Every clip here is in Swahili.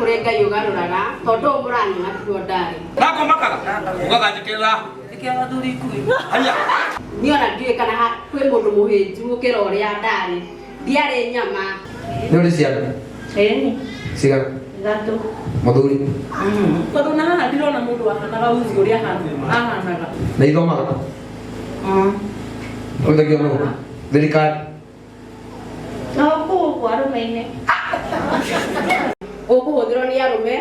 kureka yogaruraga todo murani natuo ndari nako makaga ugaganjikira ikiaga thuri kui aya niona ndiye kana kwi mundu muhinju ukira uria ndari ndiare nyama nuri ciana ciga gato muthuri tondå na haha ndirona må ndå ahanaga uzi å rä a ahanaga na ithomaga ũthagio nũ thirikari kå arå-me-inä å kå hå thä rwo nä arå-me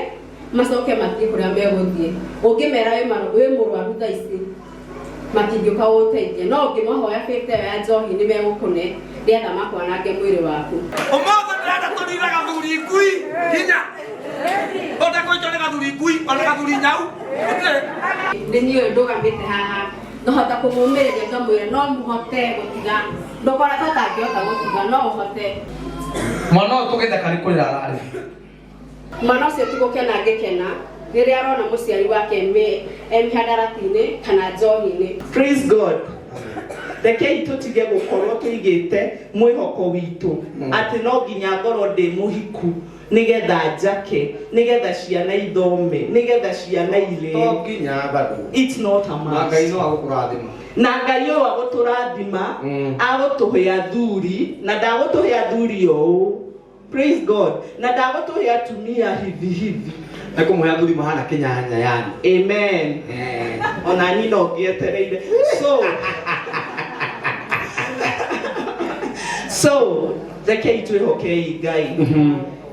macoke mathiä kå rä a megå thiä å ngä mera wä må rwaru tha ici matingä å ka gå teithia no å ngä mahoya bä te ya njohi nä megå kå ne nä etha makwanange mwä rä waku å måthä ndä renda tå nina gathuri ngui hinya å ndä kå itå nä gathuri ngui ona gathuri nyau nä niå ndå gamä te haha nohota kå må mä rä ria ngamwä ra no må hote gå tiga ndåkora ta tangä hota gå tiga no å hote mwana å tå gä thaka rä kå rä rararä mwana å cio ti gå kena ngä kena rä rä a arona må ciari wake mihandarati-inä kana njohi-inä. Praise God. Reke itå tige gå korwo tå igä te mwä hoko witå atä no nginya ngorwo ndä må hiku nä getha njake nä getha ciana ithome nä getha ciana irä nginya bado it's not a must. Ngai no agå kå rathima na Ngai å agå tå rathima agå tå hä athuri na ndagå tå hä athuri å praise God na ndagå tå hä atumia hivi hivi nä kå må he athuri mahana kinyanya yani amen ona ni no ngietereire so reke itwä hokei Ngai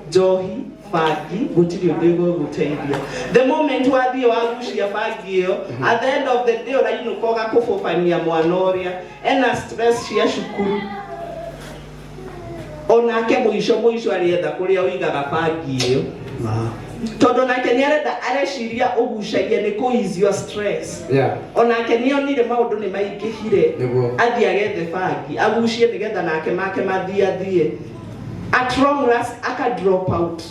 njohi bangi gutiri undu igũgũteithia the moment wathiĩ wagucia bangi ĩyo at the end of the day ũrainũka ũgakũbũbania mwana ũrĩa ena stress cia cukuru onake mũico arĩenda kũrĩa ũigaga bangi ĩyo tondũ nake nĩ arenda areciria ũgucagia nĩ kũizio stress onake nĩ onire maũndũ nĩ maingĩhire athiĩ agethe bangi agucie nĩgetha nake make mathiĩ at long last aka drop out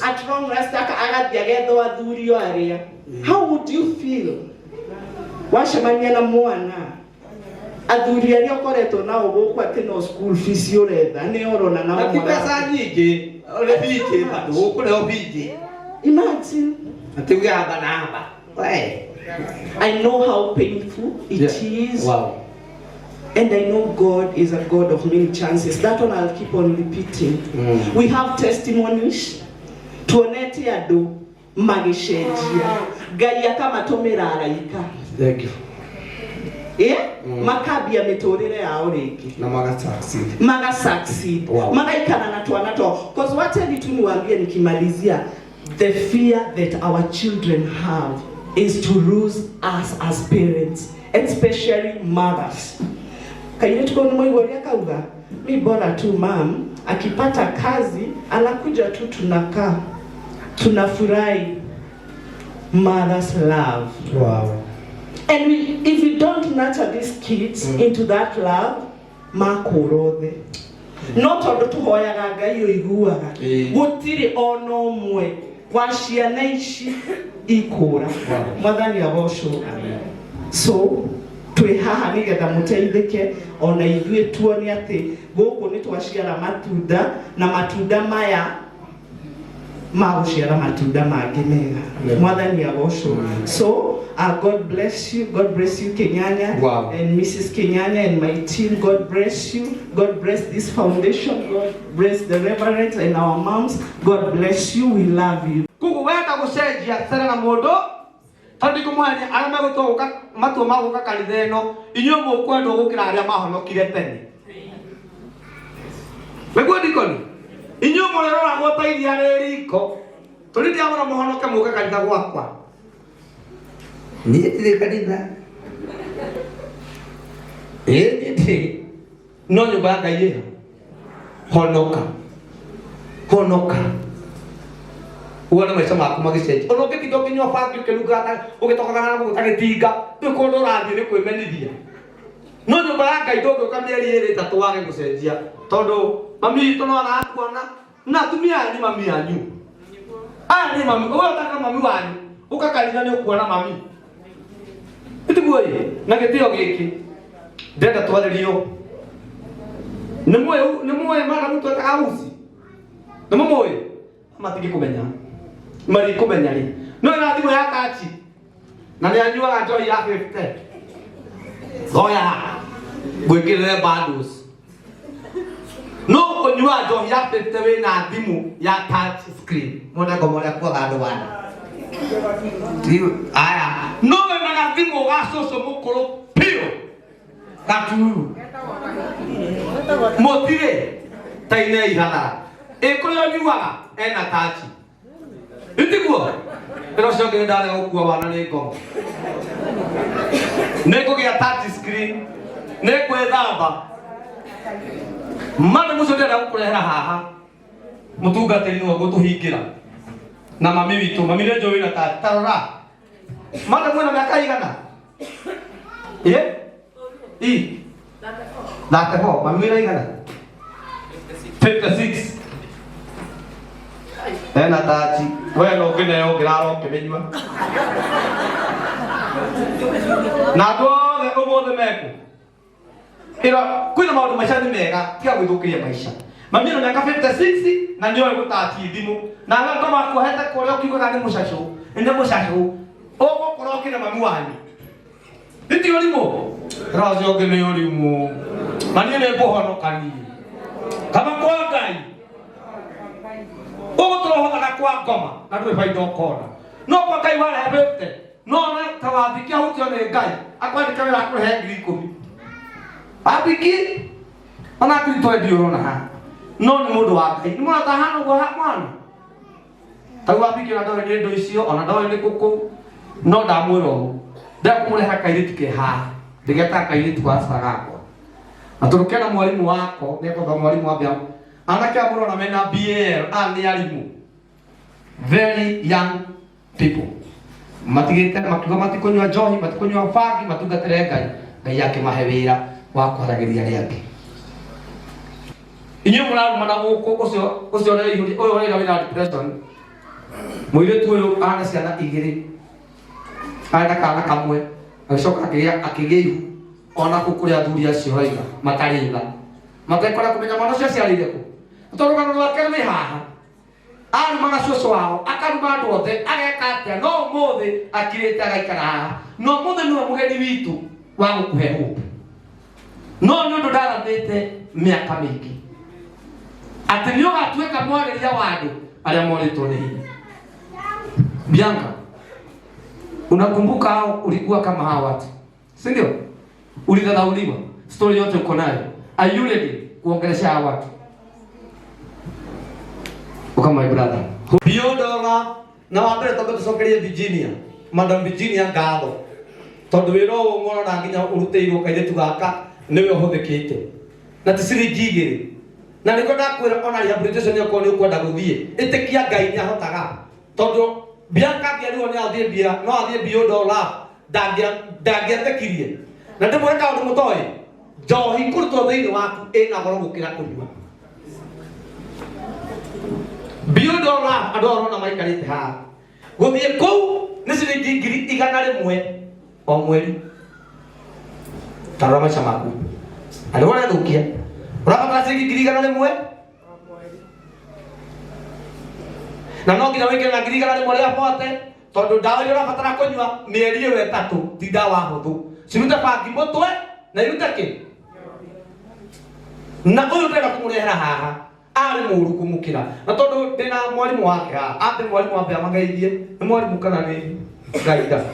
at long last agathĩ agethwo athurio arĩa how would you feel wacemania na mwana athuri arĩa ũkoretwo nao gũkũ atĩ no school fees ũretha nĩ orona na mbeca nyingĩ ũrĩ bingĩ bado ũkũreo bingĩ imagine atĩ ũgĩhamba na hamba I know how painful it is. Wow. And I know God is a God of many chances. That one I'll keep on repeating. We have testimonies. Tuonete andũ magĩcenjia. Ngai akamatũmĩra araika. Thank you. Makambia mĩtũrĩre yao rĩngĩ. Na maga succeed. Magaikana na twana twao. Because what I need to niwaambie nikimalizia, the fear that our children have is to lose us as parents, especially mothers. Kaile tuko mmoja kauga mi bora tu mom akipata kazi anakuja tu tunakaa tunafurahi. Mother's love. Wow. And if we don't nurture these kids into that love, makorothe no tondu tuhoyaga Ngai uiguaga gutiri ono mwe wa ciana ici ikura mwathani agocwo. So twĩ haha nĩgetha mũteithĩke ona ithuĩ tuone atĩ gũkũ nĩ twaciara matunda na matunda maya magũciara matunda mangĩ mega mwathani agocwo. So God bless you, God bless you Kenyanya. Wow. And Mrs. Kenyanya and my team, God bless you, God bless this foundation, God bless the reverends and our moms, God bless you, we love you. Kugu wenda gũcenjia cera na mũndũ tondũ kũmũhania arĩa megũtũgũka matua magũka kanitha ĩno inyuĩ mũkwendwo gũkĩra arĩa mahonokire tene. Nĩguo ndikoni inyuĩ mũreroragwo ta iria rĩ riko tondũ ndiagũra mũhonoke mũke kanitha gwakwa. Niĩ ndirĩ kanitha niĩ no nyũmba ya Ngai ĩho honoka uone maica maku magĩcenjia ona ũngĩtinda ũkĩnyua bangi ũkĩnunga ũgĩtokaga na gũgũta gĩtinga nĩ kũndũ ũrathiĩ nĩ kwĩmenithia no nyũmba ya Ngai ndũngĩũka mĩeri ĩrĩ ĩtatũ wage gũcenjia tondũ mami witũ no arakuona na atumia aya nĩ mami anyu aya nĩ mami ũgũtaka mami wanyu ũkakanitha nĩ ũkuona mami ĩtiguo na gĩtĩo gĩkĩ ndenda twarĩrio nĩ mũĩ mara mtu ataka uzi nĩ mũĩ matingĩ kũmenya mari kumenya ri no na thimu ya tachi na ni anyuaga njohi ya 50 goya gwikirire bundles no kunyua njohi ya 50 we na thimu ya touch screen mona komora kwa gandu wana aya no we na thimu ga soso mukuru pio katu motire taine ihana ekolo nyuaga ena tachi itikuo pero sio que ndale okua wana neko gia touch screen neko ethamba mane muco ndera gukurehera haha mutungatiri no gutuhingira na mami witu mami le joina ta tarora mane mwena miaka igana Date ho mami le igana 56 ena tachi bueno kineo graro kimenywa na dole umothe meku ira kwina maundu maisha ni mega tiga gwithukiria maisha mami no miaka 56 na nyoe gutati thimu na nga kama kuhete kuria ukigwa ni mushashu inde mushashu ogo kurokira mami wanyu ndio limo razo geneo limo mani ne bohonokani kama kwa ngai ogo torohoga kwa ngoma na ndwe faida okona no kwa ngai wala hebete no na tawabikia hutio ne ngai akwandika wira kurehe ngiri 10 abiki ona kwito ndio na ha no ni mundu wa ngai ni mwana tahano go ha mwana tawabiki na ndawe ndo icio ona ndawe ni kuku no ndamwiro ndakumure kairiti ke ha ndigeta kairiti kwa sarako aturukena mwalimu wako neko mwalimu wa bia anake amuro na mena BL ani alimu very young people matigite makigo matikunywa johi matikunywa fagi matugatire ngai yake mahewira wa kwaragiria riake inyo muraru mana guko ucio re ihuri oyo re wira depression mwire tuyo ana ciana igiri ana kana kamwe acoka akigiu ona kukuria thuri acio raiga matariga matekora kumenya mwana cio ciarire ku torugano rwake ni haha ari mana cucu wao akaruma andu othe ageka atia no muthi akirite agaikara haha no muthi niwe mugeni witu wa gukuhe hope no ndu ndaramite miaka mingi ati ni ugatuika mwariria wa andu aria moritwo ni hinya Bianca unakumbuka hao ulikuwa kama hawa watu si ndio ulidharauliwa story yote uko nayo are you ready kuongelesha hawa watu ukama brother biodora na wabere tobe tusokerie Virginia madam Virginia ngado tondu wiro ngoro na nginya uruteirwo kaire tugaka niwe uhuthikite na tisiri gigiri na niko ndakwira ona rehabilitation yako ni ukwenda guthie itikia ngai ni ahotaga tondu Bianca biaruo ni athie bia no athie biodora ndangiatekirie na ndimweka undu mutoi njohi kurutwo thiini waku ina goro gukira kunyua biodora adoro na maikarite ha guthie kou ni ciringi ngiri 100 o mweri tarora maica maku andu wana thukia urabata ciringi ngiri 100 na no nginya wikire na ngiri 100 ria pote tondu ndawa ira batara kunyua mieri iyo 3 ti ndawa huthu ciruta bangi mutwe na iruta ki na uyu ndenda kumurehera haha ari muru kumukira na tondu ndina mwalimu wake ha ati mwalimu ambe amageithie ni mwalimu kana ni gaida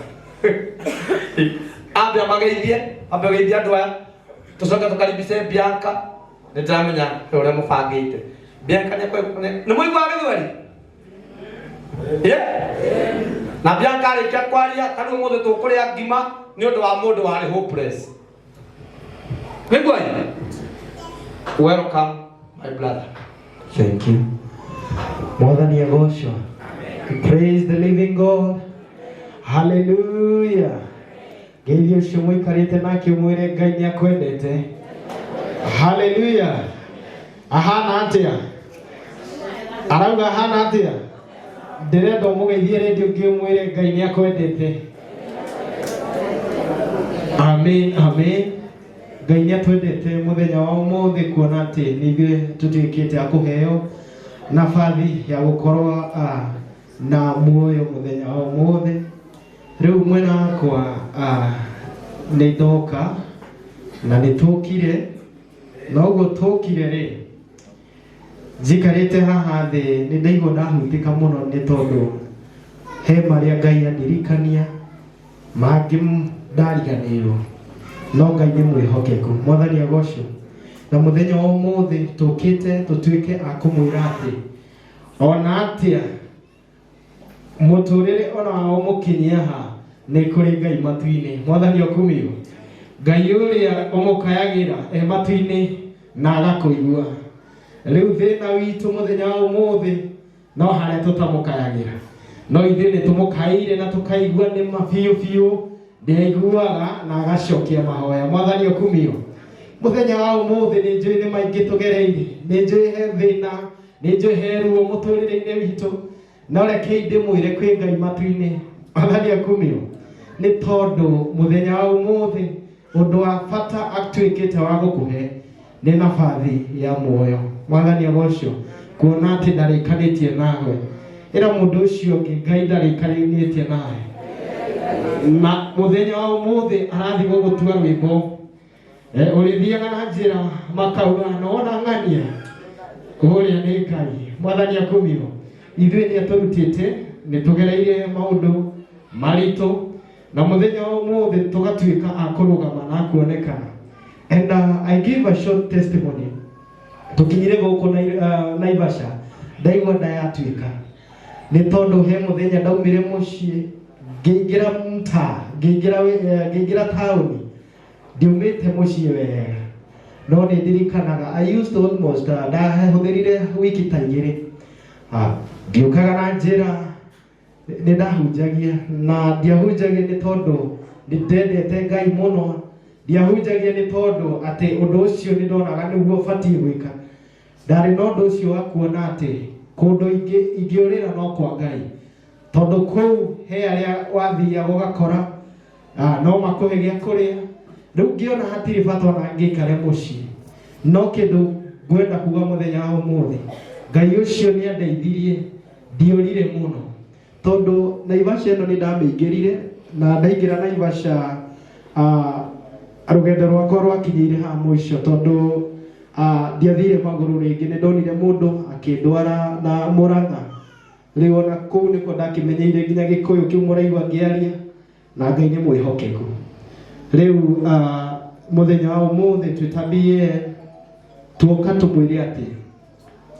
ambe amageithie andu aya tucoka tukaribise Bianca ndamenya uria mubangite Bianca ni muigua githweri na Bianca arikia kwaria kanu muthe tukuria ngima ni undu wa mundu wari hopeless wigwa welcome my brother thank you mwathani agocwo praise the living God hallelujah geithio cio muikarite nake mwire ngai ni akwendete hallelujah ahana atia arauga ahana atia ndirenda mugeithie radio ngimwire ngai ni akwendete amen amen ngai ni atwendete muthenya wa umuthi kuona ati nithuĩ tutuĩkĩte akuheo nabathi ya gukorwo na muoyo muthenya wa mothe. Riu mwena wakwa ni ndoka na ni tukire na ugo tukire ri njikarite haha thi ni ndaigua ndahutika muno ni tondu he maria Ngai andirikania mangi ndariganirwo no Ngai ni mwihokeku. Mwathani agocwo na muthenya wa umuthi tukite tutuike akumwira ati ona atia muturire ona wa mukinyia ha ni kuri Ngai matu-ini. Mwathani okumio Ngai uria umukayagira matu-ini na agakuigua. Riu thina witu muthenya wa umuthi no haria tutamukayagira no ithe ni tumukaire na tukaigua ni mabiu biu ndaiguaga na agacokia mahoya. Mwathani okumio muthenya wa umuthi ni njui ni maingi tugereire, ni njui he thina, ni njui he ruo muturire-ini witu no reke ndimwire kwi Ngai matu-ini. Mwathani okumio ni tondu muthenya wa umuthi undu wa bata atuikite wa gukuhe ni nabathi ya muoyo. Mwathani agocwo kuona ati ndarikanitie nawe ira mundu ucio ngi Ngai ndarikanitie nawe na muthenya wa umuthi arathi gugutua rwimbo urithiaga na njira makauga nona ng'ania kuria ni Ngai. Mwathani akumio ithuĩ nĩ aturutĩte nĩ tugereire maundu maritu na muthenya wa umuthi tugatuika akurugama na kuonekana. And I give a short testimony. Tukinyire guku Naivasha ndaigua ndayatuika ni tondu he muthenya ndaumire mucii ngiingira mta ngiingira tauni ndiumite mucii wega no ni ndirikanaga I used to almost ndahũthĩrire wiki ta igĩrĩ ngiũkaga na njĩra nĩ ndahunjagia na ndiahunjagia nĩ tondũ ndendete Ngai mũno, ndiahunjagia nĩ tondũ atĩ ũndũ ũcio nĩ ndonaga nĩguo batiĩ gwĩka. Ndarĩ na ũndũ ũcio wa kuona atĩ kũndũ ingĩũrĩra no kwa Ngai tondu kuu he aria wathiaga ugakora no makuhe gĩa kũrĩa. Rĩu ngĩona hatirĩ bata ona ngĩikare mũciĩ no kĩndũ ngwenda kuga muthenya wa ũmũthĩ Ngai ũcio nĩ andeithirie ndiũrire mũno tondu Naivasha ĩno nĩ ndamĩingĩrire na ndaingĩra Naivasha rũgendo rwakwa rwakinyĩire ha mũico tondu ndiathire magũrũ rĩngĩ. Nĩ ndonire mũndũ akĩndwara na Mũrang'a rĩu ona kũu nĩkuo ndakĩmenyeire nginya Gĩkũyũ kĩu mũraigua ngĩaria na Ngai nĩ mwĩhokeku. Rĩu muthenya wa ũmũthĩ twĩtambie tuoka tũmwĩre atĩ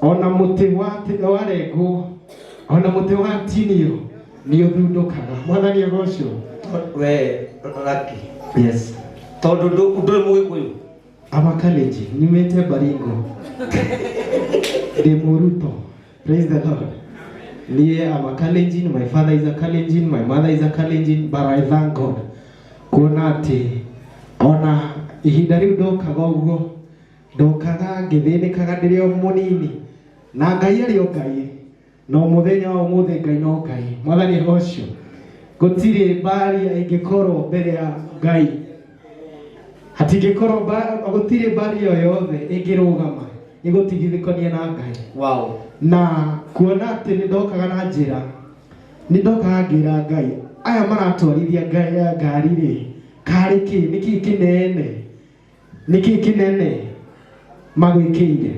ona mũtĩ warengwo ona mũtĩ watinio nĩ ũthundũkaga. Mwathani agocwo. We Lucky. Yes. Tondu ndũrĩ Mũgĩkũyũ. I'm a Kalenjin. Nimete Baringo. De Moruto. Praise the Lord. I'm a Kalenjin. My father is a Kalenjin. My mother is a Kalenjin. But I thank God. Kuona ati ona ihinda riu ndokaga uguo ndokaga ngĩthĩnĩkaga ndĩrĩ o mũnini na Ngai arĩ o Ngai no muthenya wa ũmũthĩ Ngai no Ngai. Mwathani ũcio gũtirĩ baria ĩngĩkorwo mbere ya Ngai, hatingĩkorwo gũtirĩ baria o yothe ĩngĩrũgama ĩgũtigithũkanie na Ngai. Wow. Na kuona atĩ nĩ ndokaga na njĩra nĩ ndokaga ngĩra Ngai aya maratwarithia ngari rĩ karĩ kĩ nĩkĩ kĩnene magwĩkĩire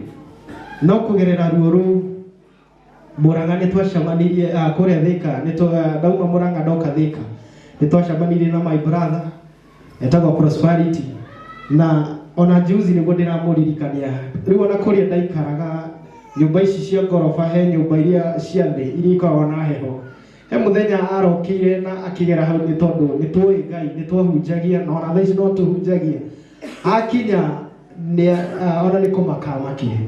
no kũgerera ruo rũu Mũrang'a nĩ twacemanirie kũrĩa Thika ndauma Mũrang'a ndoka Thika nĩ twacemanirie na my brother etagwo Prosperity na ona juzi nĩguo ndĩramũririkania rĩu ona kũrĩa ndaikaraga nyũmba ici cia ngoroba he nyũmba iria cia thĩ iria ikoragwo na heho. He muthenya arokire na akigera hau nĩ tondũ nĩ tũĩ Ngai nĩ twahunjagia na ona thaa ici no tũhunjagia akinya ona nĩ kũmakamakire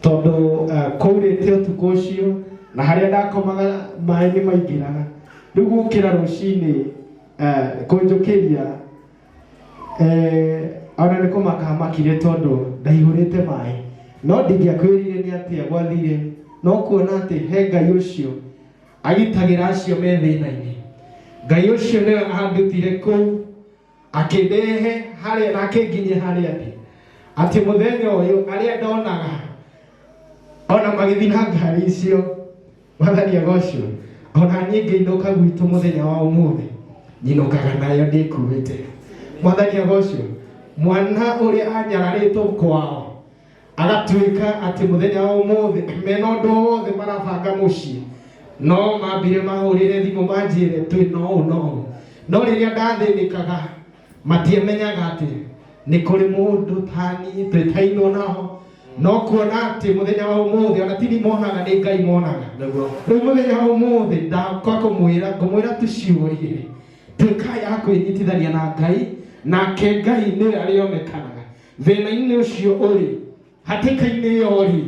tondu kũurĩte ũtukũ ũcio na harĩa ndakomaga maĩ nĩ maingĩraga. Rĩu gũkĩra rũcinĩ kũnjũkĩria ona nĩ kũmakamakire tondu ndaihũrĩte maĩ no ndingĩakwĩrire nĩ atĩa gwathire no kuona atĩ he Ngai ũcio agitagira acio me thĩna-inĩ. Ngai ũcio nĩwe andutire kũu akĩndehe harĩa na akĩnginyia harĩa ndĩ atĩ mũthenya ũyũ arĩa ndonaga ona magĩthiĩ na ngari icio Mwathani agocwo ona niĩ ngĩinũka gwitũ mũthenya wa ũmũthĩ nyinũkaga nayo ndĩkuĩte. Mwathani agocwo. Mwana ũrĩa anyararĩtwo kwao agatuĩka atĩ mũthenya wa ũmũthĩ mena ũndũ wothe marabanga mũciĩ no mambire mahũrĩre thimũ manjĩre twĩ no rĩrĩa ndathĩnĩkaga matiamenyaga atĩ nĩ kũrĩ mũndũ tani twĩtainwo nao no kuona atĩ mũthenya wa ũmũthĩ ona tini monaga nĩ Ngai monaga. Rĩu mũthenya wa ũmũthĩ ndakoka ngũmwĩra tuciũrie tuĩka ya kwĩnyitithania na Ngai nake Ngai nĩ arĩonekanaga thĩna-inĩ ũcio ũrĩ hatĩka-inĩ ĩyo ũrĩ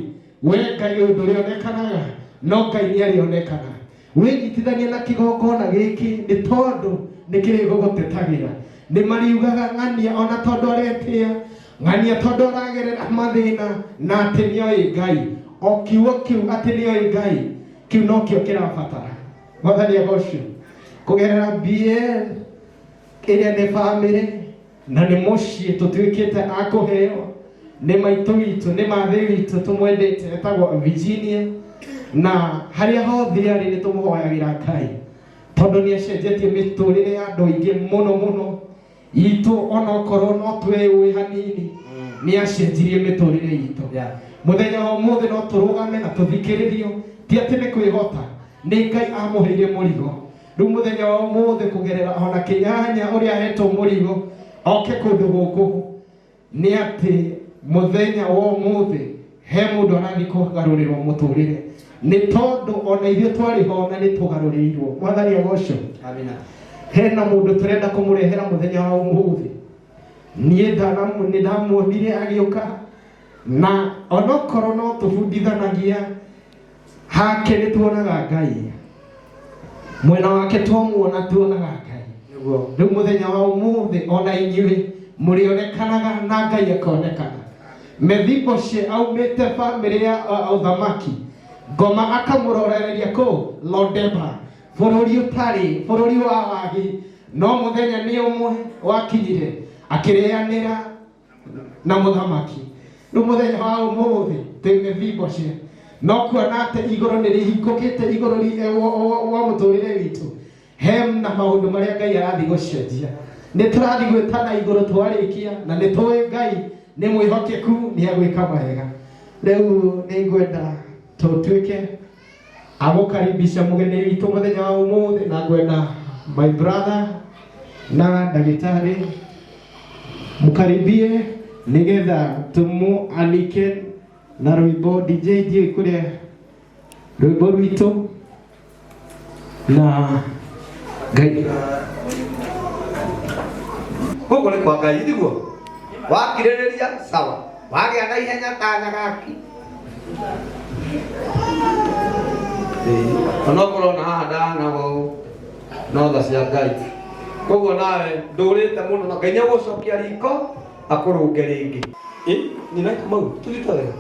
we Ngai ũndũ ũrĩonekanaga no Ngai nĩ arĩonekanaga. Wĩnyitithania na kĩgongona gĩkĩ nĩ tondũ nĩ kĩrĩ gũgũtetagĩra. Nĩ mariugaga ng'ania ona tondũ aretĩa ng'ania tondũ aragerera mathĩna na atĩ nĩoĩ Ngai o kiugo kĩu atĩ nĩoĩ Ngai kĩu no kĩo kĩrabatara. Mwathani agocwo. Kũgerera BL ĩrĩa nĩ bamĩrĩ na nĩ mũciĩ tũtuĩkĩte a kũheo nĩ maitũ witũ nĩ mathĩ witũ tũmwendete etagwo Virginia na harĩa hothe arĩ nĩ tũmũhoyagĩra Ngai tondũ nĩ acenjetie mĩtũrĩre ya andũ aingĩ mũno itũ ona okorwo no twĩũĩ hanini nĩ acenjirie mĩtũrĩre itũ. Mũthenya wa ũmũthĩ no tũrũgame na tũthikĩrĩrio ti atĩ nĩ kwĩhota nĩ Ngai amũheire mũrigo. Rĩu mũthenya wa ũmũthĩ kũgerera ona Kĩnyanya ũrĩa ahetwo mũrigo oke kũndũ gũkũ nĩ atĩ mũthenya wa ũmũthĩ he mũndũ arathiĩ kũgarũrĩrwo mũtũrĩre nĩ tondũ ona ithuĩ twarĩ ho na nĩ tũgarũrĩirwo. Mwathani agocwo. Amina. Hena mũndũ tũrenda kũmũrehera mũthenya wa ũmũthĩ niĩ nĩ ndamuonire agĩũka na onokorwo no tũbundithanagia hake nĩ tuonaga Ngai mwena wake twamuona tuonaga Ngai. Rĩu mũthenya wa ũmũthĩ ona inyuĩ mũrĩonekanaga na Ngai akonekana. Mephibosheth aumĩte bamĩrĩ ya ũthamaki ngoma akamũrorereria kũu Lodeba bũrũri ũtarĩ bũrũri wa wagi no mũthenya nĩ ũmwe wakinyire akĩrĩanĩra na mũthamaki. Rĩu mũthenya wa ũmũthĩ twĩ Mephibosheth no kuona atĩ igũrũ nĩ rĩhingũkĩte igũrũ wa mũtũrĩre witũ he na maũndũ marĩa Ngai arathiĩ gũcenjia. Nĩ tũrathiĩ gwĩtana igũrũ twarĩkia na nĩ tũĩ Ngai nĩ mwĩhokeku nĩ agwĩka wega. Rĩu nĩ ngwenda tũtuĩke agũkaribisha mũgeni witũ mũthenya wa ũmũthĩ na ngwenda my brother na ndagĩtarĩ mũkaribie nĩgetha tũmũalike na rwĩmbo DJ ndiĩ kũrĩa rwĩmbo rwitũ na Ngai gũkũ nĩ kwa Ngai thiguo wakirĩrĩria sawa wagĩa na ihenya kanya gaki onokorwo na haha ndanago no tha cia Ngai koguo nawe ndũrĩte mũno na Ngai nĩagũcokia riko akũrũnge rĩngĩ nĩ naika mau tũthita wega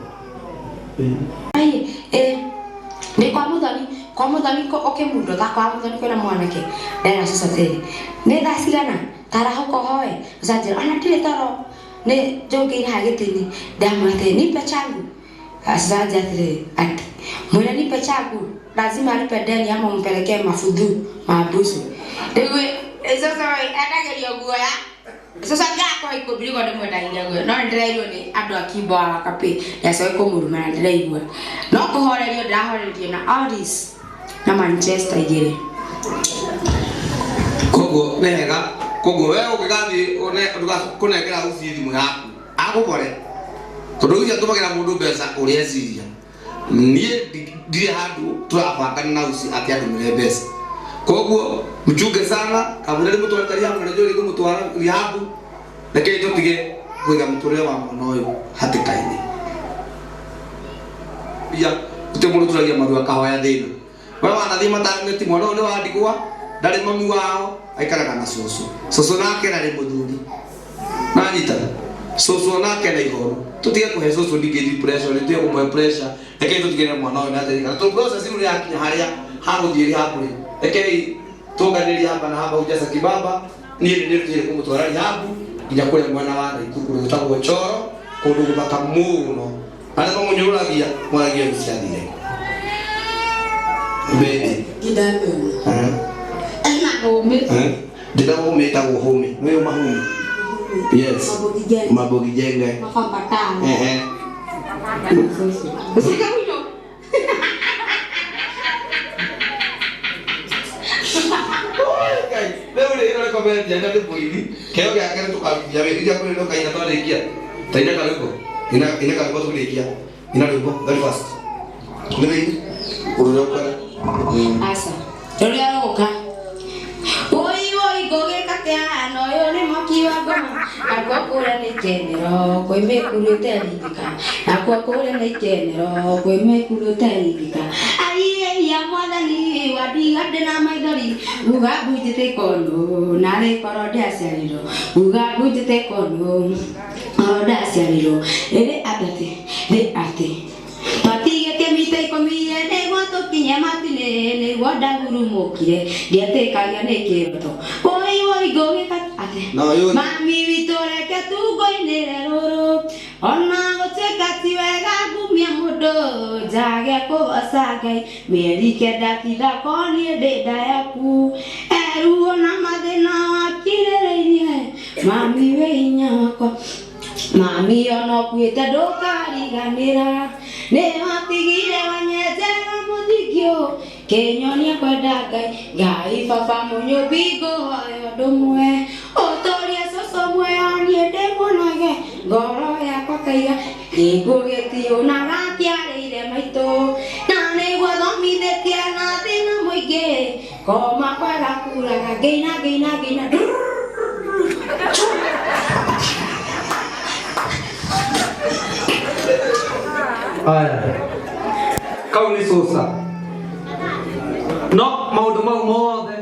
nĩ kwa mũthoni ũkĩmundwo ta kwa mũthoni kwĩna mwanake ndera cicotĩri nĩ thaa cigana tarahũka hoe ũcanjĩra ona ndirĩ toro nĩ njũngĩire ha gĩtĩ-inĩ ndamwĩra nipe changu asaja ati mwĩra nipe changu lazima nipe deni ama mpelekee mafudhu mabusu nĩguo sasa adagerio guoya sasa ngako ikubiligo ndemwe ndaigua guoya no ndĩraigua nĩ andũ a Kimbo wa Kapi yacoe kũmũruma na ndĩraigua no kũhorerio ndĩrahorerio na Aris na Manchester igĩrĩ koguo wega koguo wewe ũkĩgathiĩ kũnengera uci thimũ yaku agũkore tondũ ũcio atũmagĩra mũndũ mbeca ũrĩa eciria niĩ ndirĩ handũ tũrabangana na uci atĩ andũmĩre mbeca koguo mchunge sana kabla nĩ mũtwarĩte rĩhabu na njũrĩ kũmũtwara rĩhabu rekei tũtige kũiga mũtũrĩre wa mwana ũyũ hatĩka-inĩ ya ũtĩ mũndũ tũragia maru akahoya thĩna we wanathiĩ mataneti mwana ũyũ nĩ wa ndigwa ndarĩ mami wao aikaraga na cũcũ nake narĩ mũthuri nanyita cũcũ nake na ihoro tũtige kũhe cũcũ ningĩ pressure nĩtuge kũmũhe pressure rekei tũtigĩre mwana ũyũ natĩrĩkana tondũ process ĩno yakinya harĩa hagũthiĩ rĩhabu rekei tũnganĩria hapa na hapa ujaza kibaba niĩ nĩrutire kũmũtwara rĩhabu nginya kũrĩa mwena wa Naikuru gwĩtagwo Choro kũndũ gũthaka mũno arĩa mamũnyũrũragia mwaragia gũciathire Mbedi. Kidato. Enak home. Dida home tahu home. Wewe mahumi. Yes. Mabogi jenga. Makan patang. Kamu yo. Leo ile kwa mbele jana ndio poini. Keo ya kale tukaja wewe ndio kwa ndio kaina toa rekia. Taina kalipo. Ina kalipo tu rekia. Ina lipo very fast. Nini? Uroka. Asa. Tolea roka. Oi goge kateano yo ne makiwa goma. Akokura ni kenero ko me kurute alika. Akokura ni kenero ko me kurute alika. Ai ya mwadali wadi adena maidari. Buga bujite kono nare parodia saliro. Buga bujite kono parodia saliro. Ere ate. Mati ke mite komie ne wato kinya matine ne wada guru mokire dia te kaya ne keto oi goge kat ate mami vitore ke tu goine roro onna goche kati wega gumia modo jage ko asagai meri ke dati da koni de dayaku eru ona madena akire reini mami weinya ko mami ono kuita dokari ganira ne matigire wanyetera mudigyo kenyonia kwa dagai gai papa munyo bigo ayo domwe otoria soso mwe ani demonage goro ya kwa kaya igogeti onaratia ire maito nane gwadomine tiana dina moige koma kwa rakura geina Kau ni susah. No mau mothe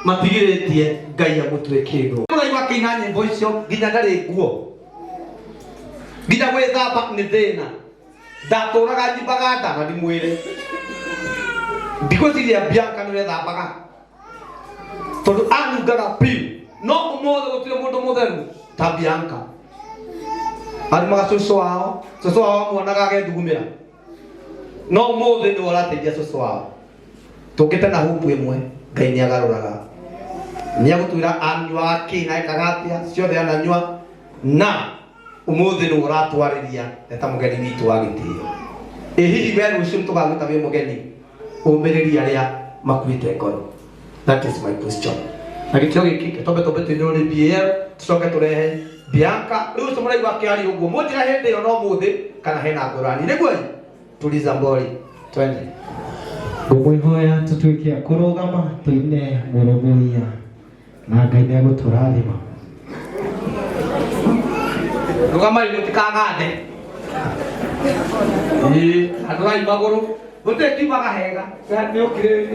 matigire tie Ngai amutwe kigo. Kula iwa kinanye boicio ginya ndari nguo. Ginya gwithamba ni thina. Ndaturaga njimbaga nda na ndimwire. Ndikociria Bianca niwe thambaga. Tondu anungaga piu. No umothe gutire mundu mutheru ta Bianca. Ari maga cucu wao mwonaga agethugumira no mothe ni warateithia cucu wao tungite na hubu imwe Ngai ni agaruraga ni agutwira anywa kina ekaga atia ciothe ananywa na umothe ni uratwariria eta mugeni witu wa gitio hihi we rucio tugagwita we mugeni umiriria aria makuite ngoro. That is my question. Na gitio giki tobe twino ni BL tucoke turehe Bianca riu tumura igwa kiari uguo mujira hindi yo no muthi kana hena ngurani niguo tuliza mbori twende ngumwihoya tutuike kurugama tuine muromoia na Ngai ni aguturathima rugama ile tikagande adrai maguru gute kimaga hega ni okire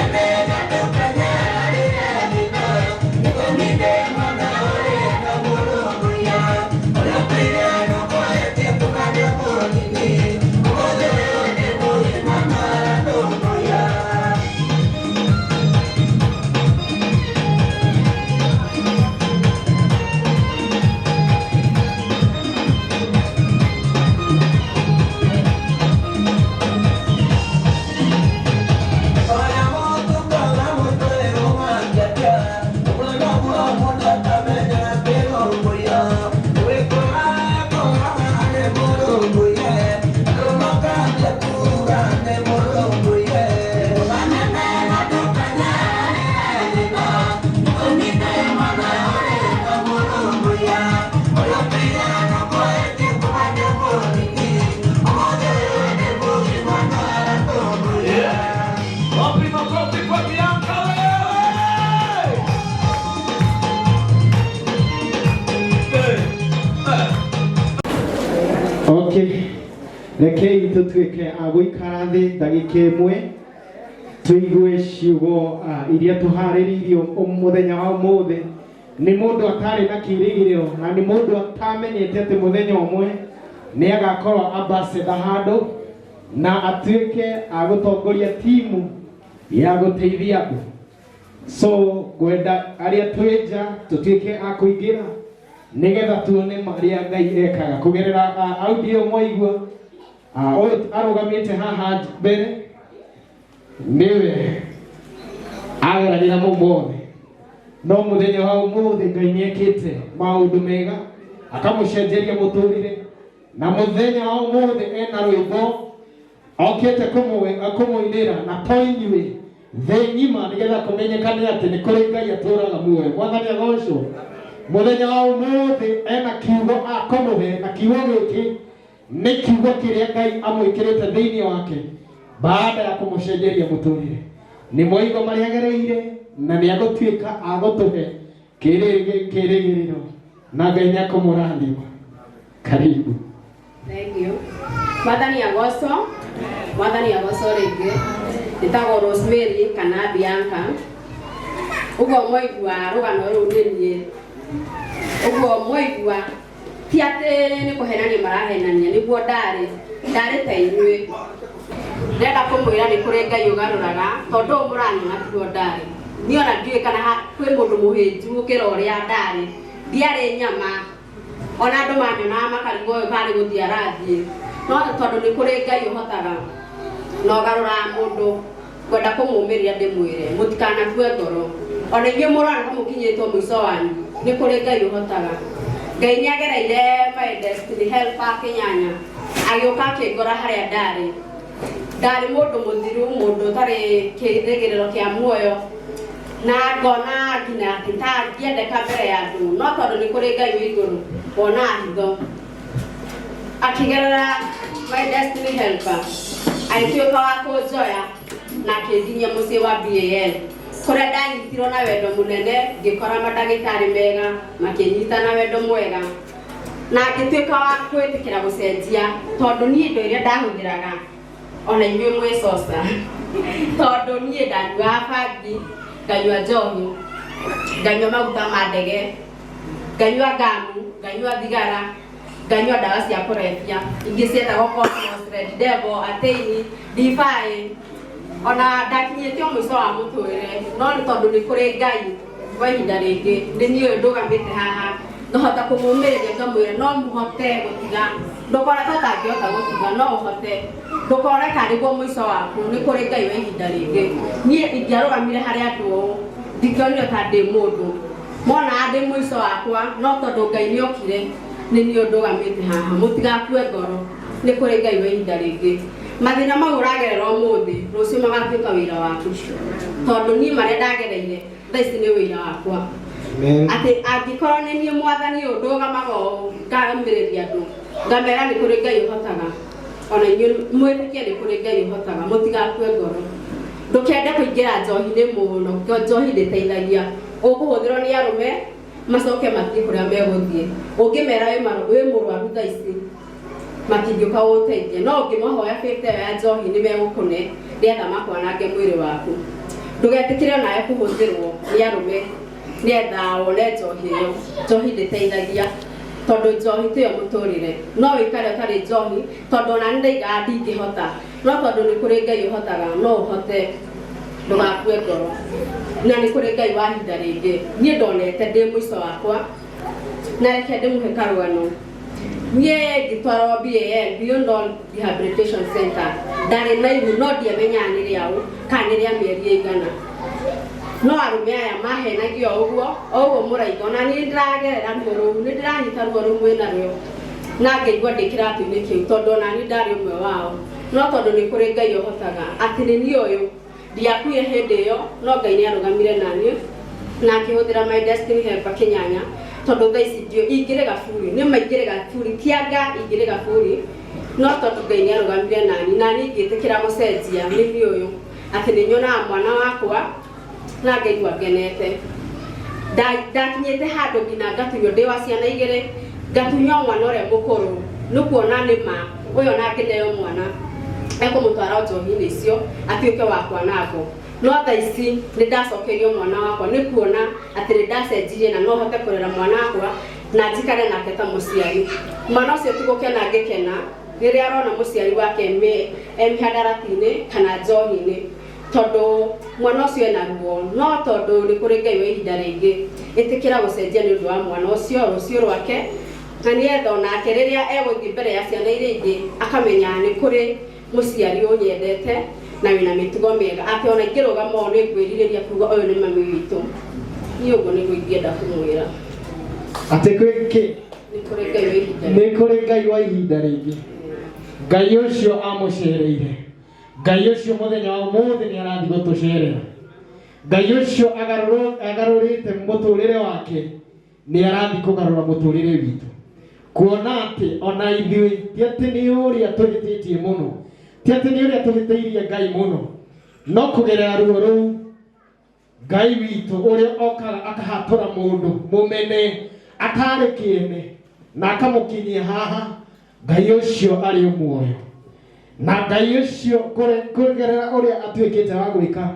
Yeah. rekei tutuike agũikara thĩ ndagĩka ĩmwe tuigue ciugo iria tuharĩrĩirio mũthenya wa ũmũthĩ. Nĩ mũndũ atarĩ na kĩĩrĩgĩrĩro na nĩ mũndũ atamenyete atĩ mũthenya ũmwe nĩ agakorwo ambassador handũ na atuĩke agũtongoria timu ya gũteithia andũ. So ngwenda arĩa twĩ nja tũtuĩke a kũingĩra nĩgetha tuone marĩa Ngai ekaga kũgerera audio mwaigua. Ũyũ arũgamĩte haha mbere nĩwe ageragĩra mũmothe, no mũthenya wa ũmũthĩ Ngai nĩekĩte maũndũ mega akamũcenjeria mũtũrĩre, na mũthenya wa ũmũthĩ ena rwĩmbo okĩte kũmũinĩra na to inyuĩ thĩ ng'ima nĩgetha kũmenyekane atĩ nĩ kũrĩ Ngai atũũraga muoyo. Mwathani agocwo. Mũthenya wa ũmũthĩ ena kiugo akũmũhe, na kiugo gĩkĩ nĩ kiugo kĩrĩa Ngai amwĩkĩrĩte thĩinĩ wake baada ya kũmũcenjeria mũtũrĩre. Nĩ moigo marĩa agereire na nĩ agũtuĩka agũtũhe kĩĩrĩgĩrĩro na Ngai nĩakũmũrathima. Karibu. Thank you. Mwathani agocwo. Mwathani agocwo rĩngĩ. Nĩtagwo Rosemary kana Bianca. Ũguo mwaigua rũgano rũu nĩ niĩ. Ũguo mwaigua ti atĩ nĩ kũhenania marahenania, nĩguo ndarĩ ta inyuĩ. Ndenda kũmwĩra nĩ kũrĩ Ngai ũgarũraga, tondũ mũranyona tiguo ndarĩ. Niĩ ona ndiũĩ kana kwĩ mũndũ mũhĩnju gũkĩra ũrĩa ndarĩ. Ndiarĩ nyama, ona andũ manyonaga makarigwo ũyũ karĩ gũthiĩ arathiĩ. No tondũ nĩ kũrĩ Ngai ũhotaga na ũgarũraga mũndũ, ngwenda kũmũmĩrĩra ndĩmwĩre mũtikanakue ngoro. Ona inyuĩ mũrona ta mũkinyĩtwo mũico wanyu, nĩ kũrĩ Ngai ũhotaga. Ngai nĩagereire my destiny helper Kĩnyanya, agĩũka akĩngora harĩa ndarĩ mũndũ mũthiru, mũndũ ũtarĩ kĩĩrĩgĩrĩro kĩa muoyo, na ngona nginya atĩ ngĩendeka mbere ya andũ, no tondũ nĩ kũrĩ Ngai wĩ igũrũ wona hitho, akĩgerera my destiny helper agĩtuĩka wa kũnjoya na akĩnginyia mũciĩ wa BAL, kũrĩa ndanyitirwo na wendo mũnene, ngĩkora mandagĩtarĩ mega makĩnyita na wendo mwega, na ngĩtuĩka wa kwĩtĩkĩra gũcenjia, tondũ niĩ indo iria ndahũthĩraga ona inyuĩ mwĩcoca, tondũ niĩ ndanyuaga bangi, nganyua njohi, nganyua maguta ma ndege, nganyua ngamu, nganyua thigara, nganyua ndawa cia kũrebia ingĩ cietagwo Cosmos, Red Devil, Ateini, Divai. Ona ndakinyĩte mũico wa mũtũrĩre, no nĩ tondũ nĩ kũrĩ Ngai kwa ihinda rĩngĩ nĩ niĩ ũyũ ndũgamĩte haha, ngahota kũmũmĩrĩria ngamwĩra no mũhote gũtiga, ndũkora ta ũtangĩhota gũtiga, no ũhote, ndũkore karĩguo mũico waku, nĩ kũrĩ Ngai wa ihinda rĩngĩ. Niĩ ingĩarũgamire harĩ andũ ũũ ndingĩonire ta ndĩ mũndũ, monaga ndĩ mũico wakwa, no tondũ Ngai nĩokire nĩ niĩ ndũgamĩte haha. Mũtigakue ngoro, nĩ kũrĩ Ngai wa ihinda rĩngĩ. Mathĩna mau ũragerera ũmũthĩ rũciũ magatuĩka wĩra waku, tondũ niĩ marĩa ndagereire thaa ici nĩ wĩra wakwa. Atĩ angĩkorwo nĩ niĩ Mwathani ũyũ ndũgamaga ũũ ngamĩrĩria andũ, ngamera nĩ kũrĩ Ngai ũhotaga, ona inyuĩ mwĩtĩkie nĩ kũrĩ Ngai ũhotaga, mũtigakue ngoro. Ndũkende kũingĩra njohi-inĩ mũno, njohi ndĩteithagia. Ũkũhũthĩrwo nĩ arũme macoke mathiĩ kũrĩa megũthiĩ, ũngĩmera wĩ mũrwaru thaa ici matingĩũka gũgũteithia, no ũngĩmahoya bĩte ya njohi nĩ megũkũne nĩgetha makwanange mwĩrĩ waku. Ndũgetĩkĩre onawe kũhũthĩrwo nĩ arũme nĩgetha wone njohi ĩyo. Njohi ndĩteithagia, tondũ njohi tĩyo mũtũrĩre, no wĩikare ũtarĩ njohi, tondũ ona nĩ ndaigaga ndingĩhota, no tondũ nĩ kũrĩ Ngai ũhotaga, no ũhote, ndũgakue ngoro, na nĩ kũrĩ Ngai wa ihinda rĩngĩ. Niĩ ndonete ndĩ mũico wakwa, na reke ndĩmũhe karũgano. Niĩ ngĩtwarwo BAL, Beyond All Rehabilitation Center, ndarĩ na ihu no ndiamenyaga nĩ rĩaũ kana nĩ rĩa mĩeri ĩigana, no arũme aya mahenagio o ũguo mũraiga, ona niĩ ndĩragerera ruo rũu, nĩ ndĩranyita ruo rũu mwĩna rũo, na ngaigua ndĩ kĩratũ-inĩ kĩu, tondũ ona niĩ ndarĩ ũmwe wao, no tondũ nĩ kũrĩ Ngai ũhotaga, atĩ nĩ niĩ ũyũ ndiakuire hĩndĩ ĩyo, no Ngai nĩarũgamire na niĩ na akĩhũthĩra my destiny helper Kĩnyanya, tondũ thaa ici ingĩrĩ gaburi, nĩ maingĩrĩ gaburi, kĩanga ingĩrĩ gaburi, no tondũ Ngai nĩarũgamire na niĩ ngĩtĩkĩra gũcenjia nĩ niĩ ũyũ, atĩ nĩ nyonaga mwana wakwa na ngaigua ngenete. Ndakinyĩte handũ nginya ngatunywo ndĩ wa ciana igĩrĩ, ngatunywo mwana ũrĩa mũkũrũ, nĩ kuona nĩ ma uyo nake ndeyo mwana ekumutwara njohi-inĩ icio atuĩke wakwa nako no tha ici nĩ ndacokerio mwana wakwa nĩ kuona atĩ nĩ ndacenjirie na no hote kũrera mwana wakwa na njikare nake ta mũciari. Mwana ũcio ti gũkena ngĩkena rĩrĩa arona mũciari wake emĩhadarati-inĩ kana njohi-inĩ, tondũ mwana ũcio ena ruo, no tondũ nĩ kũrĩ Ngai wa ihinda rĩngĩ ĩtĩkĩra gũcenjia nĩ ũndũ wa mwana ũcio rũciũ rwake, na nĩetha onake rĩrĩa egũthiĩ mbere ya ciana iria ingĩ akamenya nĩ kũrĩ mũciari ũnyendete na wĩna mĩtugo mĩega, atĩ ona ingĩrũgama ũũ nĩ ngwĩrirĩria kuuga ũyũ nĩ mami witũ. Niĩ ũguo nĩguo ingĩenda kũmwĩra atĩ kwĩkĩ nĩ kũrĩ Ngai wa ihinda rĩngĩ. Ngai ũcio amũcereire, Ngai ũcio mũthenya wa ũmũthĩ nĩ arathiĩ gũtũcerera. Ngai ũcio agarũrĩte mũtũrĩre wake nĩ arathiĩ kũgarũra mũtũrĩre witũ, kuona atĩ ona ithuĩ ti atĩ nĩ ũrĩa tũhĩtĩtie mũno, ti atĩ nĩ ũrĩa tũhĩtĩirie Ngai mũno, no kũgerera ruo rũu Ngai witũ ũrĩa okaga akahatũra mũndũ mũmene atarĩ kĩene na akamũkinyia haha, Ngai ũcio arĩ o muoyo. Na Ngai ũcio kũgerera ũrĩa atuĩkĩte wa gwĩka,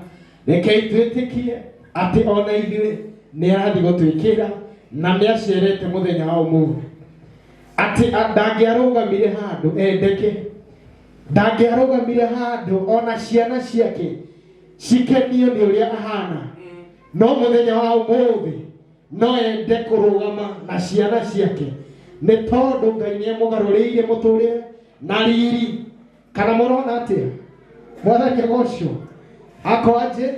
rekei twĩtĩkie atĩ ona ithuĩ nĩ arathiĩ gũtwĩkĩra na nĩ acerete mũthenya wa ũmũthĩ, atĩ ndangĩarũgamire handũ endeke, ndangĩarũgamire handũ ona ciana ciake cikenio nĩ ũrĩa ahana, no mũthenya wa ũmũthĩ no ende kũrũgama na ciana ciake, nĩ tondũ Ngai nĩ amũgarũrĩire mũtũrĩre na riri. Kana mũrona atĩa mwathani ũcio akoaje?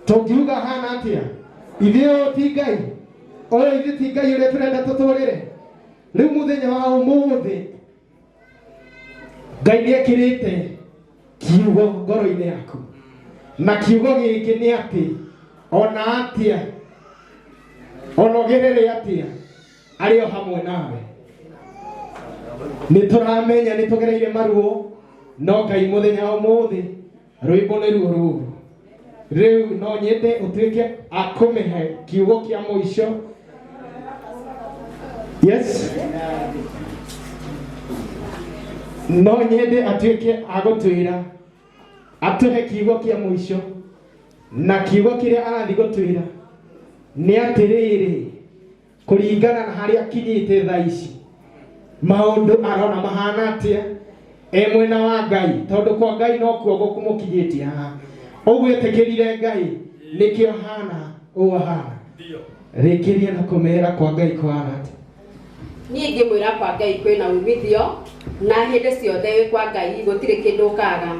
Tũngiuga hana atĩa? Ithuĩ ũyũ ti Ngai, ũyũ ithuĩ ti Ngai ũrĩa tũrenda tũtũrĩre. Rĩu mũthenya wa ũmũthĩ Ngai nĩ ekĩrĩte kiugo ngoro-inĩ yaku, na kiugo gĩkĩ nĩ atĩ ona atĩa ona ũgerere atĩa arĩ o hamwe nawe. Nĩ tũramenya nĩ tũgereire maruo, no Ngai mũthenya wa ũmũthĩ rwĩmbo nĩ ruo rũrũ. Rĩu no nyende ũtuĩke akũmĩhe kiugo kĩa mũico. Yes, no nyende atuĩke agũtwĩra, atũhe kiugo kĩa mũico, na kiugo kĩrĩa arathiĩ gũtwĩra nĩ atĩrĩrĩ, kũringana na harĩa akinyĩte thaa ici, maũndũ arona mahana atĩa mwena wa Ngai, tondũ kwa Ngai no kuo gũkũmũkinyĩtie haha. Ũguo etĩkĩrire Ngai nĩkĩo hana ũũ ahana. Rĩkĩria na kũmera kwa Ngai kũhana atĩa. Niĩ ngĩmwĩra kwa Ngai kwĩna umithio, na hĩndĩ ciothe wĩ kwa Ngai gũtirĩ kĩndũ ũkaga,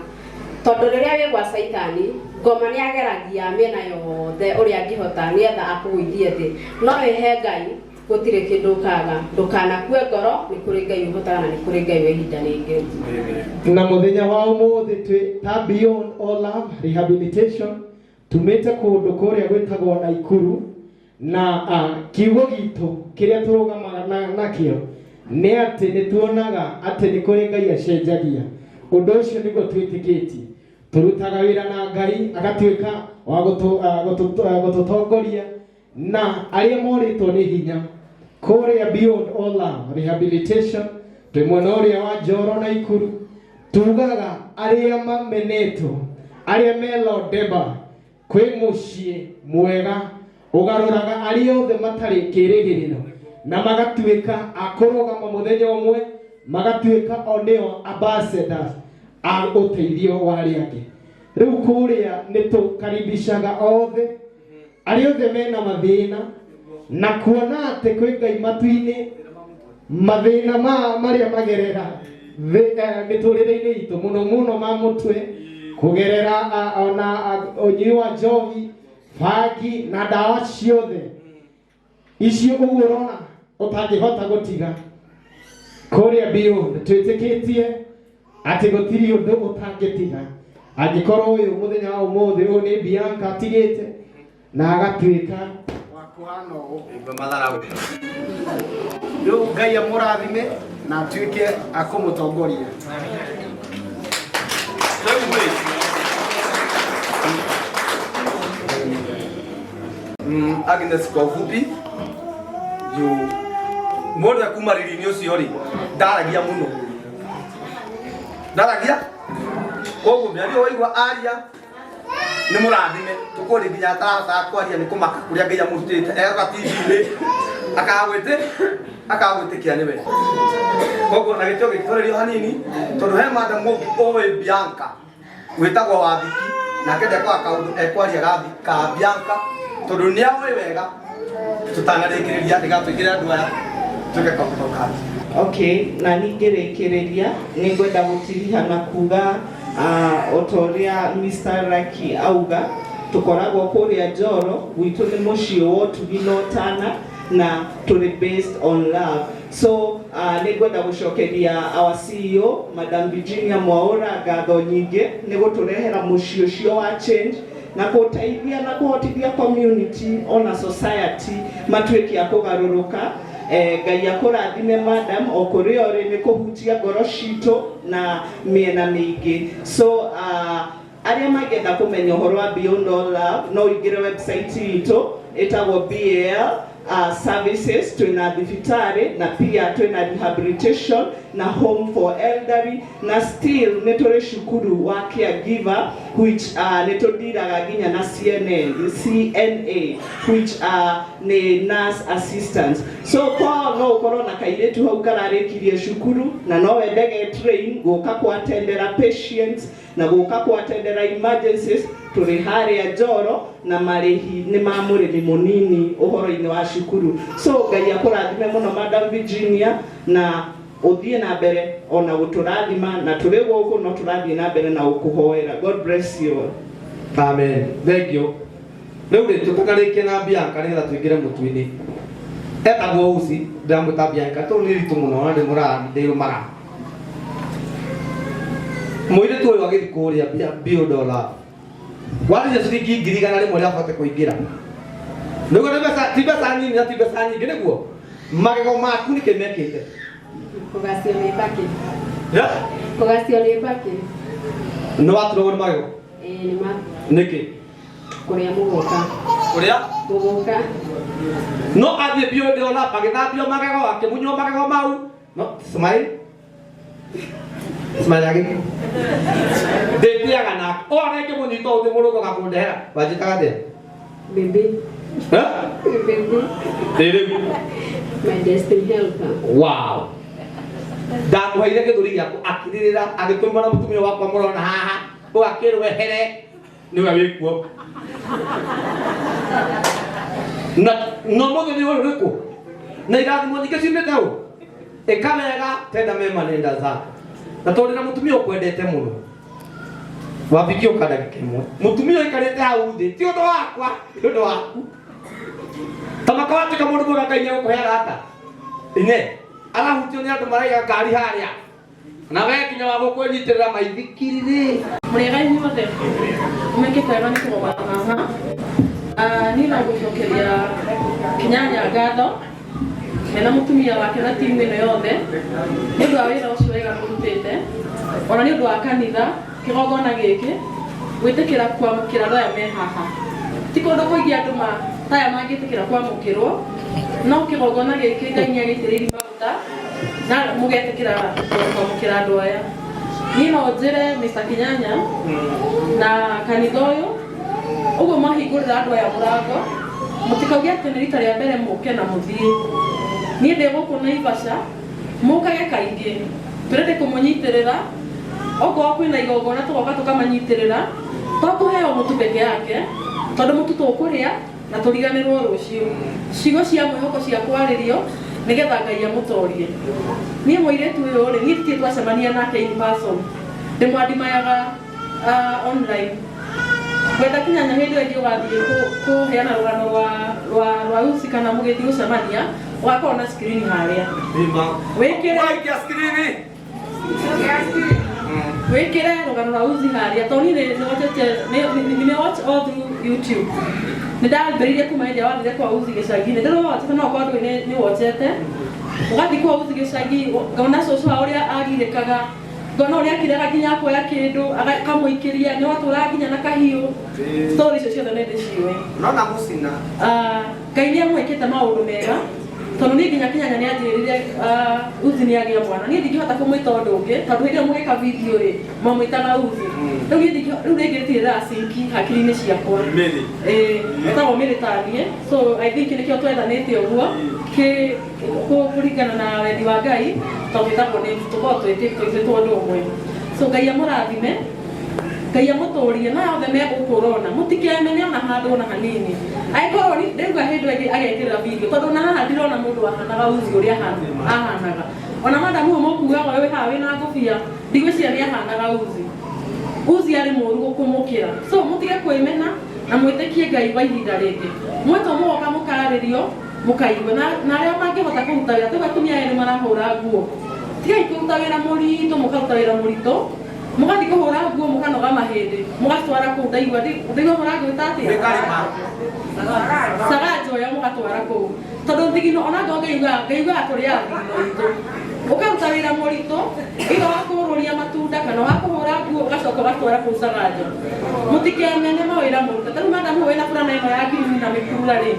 tondũ rĩrĩa wĩ gwa Saitani ngoma nĩ ageragia mĩena yothe ũrĩa angĩhota nĩgetha akũgũithie thĩ, no wĩhe Ngai gũtirĩ kĩndũ ũkaga. Ndũkanakue ngoro, nĩ kũrĩ Ngai ũhotaga na nĩ kũrĩ Ngai wa ihinda rĩngĩ. Na mũthenya wa ũmũthĩ ta Beyond All Love Rehabilitation tumĩte kũndũ kũrĩa gwĩtagwo Naikuru, na kiugo gitũ kĩrĩa tũrũgamaga nakĩo nĩ atĩ nĩ tuonaga atĩ nĩ kũrĩ Ngai acenjagia. Ũndũ ũcio nĩguo twĩtĩkĩtie, tũrutaga wĩra na Ngai agatuĩka wa gũtũtongoria, na arĩa morĩtwo nĩ hinya kũrĩa Beyond All Love Rehabilitation twĩ mwena ũrĩa wa Njoro Naikuru, tugaga arĩa mamenetwo, arĩa me Lodeba, kwĩ mũciĩ mwega ũgarũraga arĩa othe matarĩ kĩĩrĩgĩrĩro, na magatuĩka akũrũgama mũthenya ũmwe, magatuĩka oneo ambassadors a ũteithio wa arĩa angĩ. Rĩu kũrĩa nĩ tũkaribishaga othe arĩa othe mena mathĩna, na kuona atĩ kwĩ Ngai matu-inĩ mathĩna marĩa magerera mĩtũrĩre-inĩ itũ, mũno mũno ma mũtwe, kũgerera ona ũnyui wa njohi, bangi na ndawa ciothe icio ũguo ũrona ũtangĩhota gũtiga. Kũrĩa Beyond twĩtĩkĩtie atĩ gũtirĩ ũndũ ũtangĩtiga, angĩkorwo ũyũ mũthenya wa ũmũthĩ ũyũ nĩ Bianca atigĩte na agatuĩka wa kũhana ũũ. Rĩu Ngai amũrathime na atuĩke akũmũtongoria. Agnes kwa ufupi juu mũndũ akuma riri-inĩ ũcio rĩ ndaragia mũno, ndaragia koguo mĩario waigua aria nĩ mũrathime tũkũrĩ nginya atarahota kwaria nĩ kũmaka kũrĩa Ngai amũrutĩte eroga TV-inĩ akagwĩtĩkia nĩwe. Koguo na gĩtĩo gĩkĩtũrĩrio hanini tondũ he madam ũngĩ ũĩ Bianca wĩtagwo Wabiki nake ndekwaga kaũndũ ekwaria ka Bianca tondũ nĩ aũĩ wega tũtanarĩkĩrĩria ndĩgatũingĩre andũ aya tuke kaũndũ kangi. Okay, na ningĩrĩkĩrĩria nĩ ngwenda gũtiriha na kuga otoria Mr. Raki auga tukoragwo kũrĩa Njoro gwitũ nĩ mũciĩ wa ũtugi na ũtana na tũrĩ based on love. So nĩ ngwenda gũcokeria our CEO Madam Virginia Mwaura ngatho nyingĩ nĩ gũtũrehera mũciĩ ũcio wa change na kũteithia na kũhotithia community ona society matuĩke a kũgarũrũka. Ngai akũrathime madam o kũrĩa ũrĩ nĩ kũhutia ngoro citũ na mĩena mĩingĩ. So arĩa mangĩenda kũmenya ũhoro wa Beyond All Love no ũingĩre website itũ ĩtagwo BAL services, twina thibitarĩ na pia twina rehabilitation na home for elderly na still nĩtũrĩ cukuru wa caregiver which nĩtũndiraga nginya na CNA which nĩ nurse assistants. So kwa no ũkorwo na kairĩtu hau kararĩkirie cukuru na no wendege train gũka kwatendera patients na gũka kwatendera emergencies tũrĩ harĩa Njoro na marĩhi nĩ ma mũrĩmi mũnini ũhoro-inĩ wa cukuru. So Ngai akũrathime mũno Madam Virginia na ũthiĩ na mbere ona gũtũrathima na tũrĩ gũkũ no tũrathiĩ na mbere na gũkũhoera. God bless you all. Amen. Thank you. Rĩu rĩ tũtakarĩkie na Bianca nĩgetha tũingĩre mũtu-inĩ. Etagwo Uci ndamwĩta Bianca tondũ nĩ ritũ mũno na ndĩrũmaga. Mũirĩtu ũyũ agĩthiĩ kũrĩa Beyond All Love. Wari ciringi 100 rĩmwe rĩabote kũingĩra. Nĩguo nĩ mbeca ti mbeca nini na ti mbeca nyingĩ nĩguo. Magego maku nĩ kĩmekĩte. Kũgacio nĩ baki. Ya? Kũgacio nĩ baki. No waturwo nĩ magego. Nĩ ma. Nĩkĩ? Kũrĩa mũgoka. Kũrĩa? Mũgoka. No athiĩ Beyond All Love agĩthambio magego akĩmunywo magego mau. No, smile. Smile again. Ndĩtiaga nake. O areke mũnyita ũthĩ mũrũko gakũndehera. Wanjĩtaga atĩa? Baby. Baby. Ndĩrĩu. My destiny helper. Wow. Ndamũheire gĩthũri gĩaku akĩrĩrĩra agĩtũma na mũtumia wakwa mũrona haha ũgakĩrwehere nĩwe wĩkuo. Na no mũthenya ũyũ rĩkũ na irathimo nyingĩ ciumĩte hau ĩka wega tenda mema nenda zako na tondũ na mũtumia ũkwendete mũno Wabiki ũkanda gĩkĩmwe mũtumia ũikarĩte hau thĩ ti ũndũ wakwa ti ũndũ waku tamaka watuĩka mũndũ mwega Ngai nĩagũkũheaga ata ine arahutio nĩ andũ maraiga ngari harĩa na we nginya wa gũkwĩnyitĩrĩra maithikiri Mũrĩega inyuothe mwĩkĩte wega nĩ kũgoma haha. Niĩ no gũcokeria Kinyanya ngatho mena mũtumia wake na timu ĩno yothe nĩ ũndũ wa wĩra ũcio wega mũrutĩte ona nĩ ũndũ wa kanitha kĩgongona gĩkĩ gwĩtĩkĩra kwamũkĩra andũ aya me haha. Ti kũndũ kũingĩ andũ aya mangĩtĩkĩra kwamũkĩrwo no kĩgongona gĩkĩ Ngai nĩagĩitĩrĩirie maguta na mũgetĩkĩra kwamũkĩra andũ aya. Niĩ no njĩre Mr. Kinyanya na kanitha ũyũ ũguo mahingũrĩra andũ aya mũrango mũtikauge atĩ nĩ rita rĩa mbere mũke na mũthiĩ. Niĩ ndĩ gũkũ Naivasha mũkage kaingĩ tũrende kũmũnyitĩrĩra okorwo kwĩna igongona tũgoka tũkamanyitĩrĩra to kũheo mũtu peke yake tondũ mũtu tũkũrĩa na tũriganĩrwo rũciũ. Ciugo cia mwĩhoko cia kwarĩrio nĩgetha Ngai amũtorie. Niĩ mũirĩtu ũyũ rĩ niĩ tũtirĩ twacemania nake in person ndĩmwandimanaga online. Gwenda Kinyanya hĩndĩ ĩyo ũgathiĩ kũheana rũgano rwa Uci kana mũgĩthiĩ gũcemania ũgakorwo na screen harĩa. Wĩkĩre rũgano rwa Uci harĩa tondũ nĩ watch all through YouTube. Nĩ ndambĩrĩirie kuma hĩndĩ ĩrĩa wathire kwa Uci gĩcagi-inĩ ndĩrowatete no kwa andũ nĩ wotete ũgathiĩ kwa Uci gĩcagi ngona cũcũ wao ũrĩa agirĩkaga ngona ũrĩa akĩrega nginya kuoya kĩndũ akamũikĩria nĩ watũra nginya na kahiũ story icio ciothe nĩ ndĩciũĩ. No na mũcina. Ngai nĩ amwĩkĩte maũndũ mega tondu ni nginya kinyanya ni anjirire Uzi ni agia mwana ni ndingihota kumwita undu ungi tondu hĩndĩ ĩyo mũgĩka video ĩ mamwĩtaga Uzi rĩu rĩngĩtirĩra sinki hakiri-inĩ ciakwa ĩtagwo Mĩrĩtanie so I think nĩkĩo twethanĩte ũguo kũringana na wendi wa Ngai tondũ ĩtagwo nĩ tũkorwo twĩtĩtwo ũndũ ũmwe so Ngai amũrathime Ngai amũtũrie na othe megũkũrona mũtikemene ona handũ ona hanini angĩkorwo ndĩruga hĩndĩ ĩngĩ agekĩrĩra video tondũ na haha ndirona mũndũ ahanaga Uzi ũrĩa ahanaga ona madamu mũkuaga wĩ haha wĩna ngũbia ndigwĩciria nĩ ahanaga Uzi arĩ mũru gũkũmũkĩra so mũtige kwĩmena na mwĩtĩkie Ngai wa ihinda rĩngĩ mwĩtwo mũgoka mũkarĩrio mũkaigua na arĩa mangĩhota kũruta wĩra tũga atumia erĩ marahũra nguo tigai kũruta wĩra mũritũ mũkaruta wĩra mũritũ mũgathiĩ kũhũra nguo mũkanoga mahĩndĩ mũgatwara kũu ndaigua mũragwĩta atĩa Sagajo ya mũgatwara kũu tondũ thigino ona ngaugaga kũrĩa thigino itũ ũkaruta wĩra mũritũ ĩga wa kũhũrũria matunda kana wa kũhũra nguo ũgacoka ũgatwara kũu Sagajo mũtikemene mawĩra mũrute tarĩu madamu wĩna burana ĩno ya ngirini na mĩkurura rĩ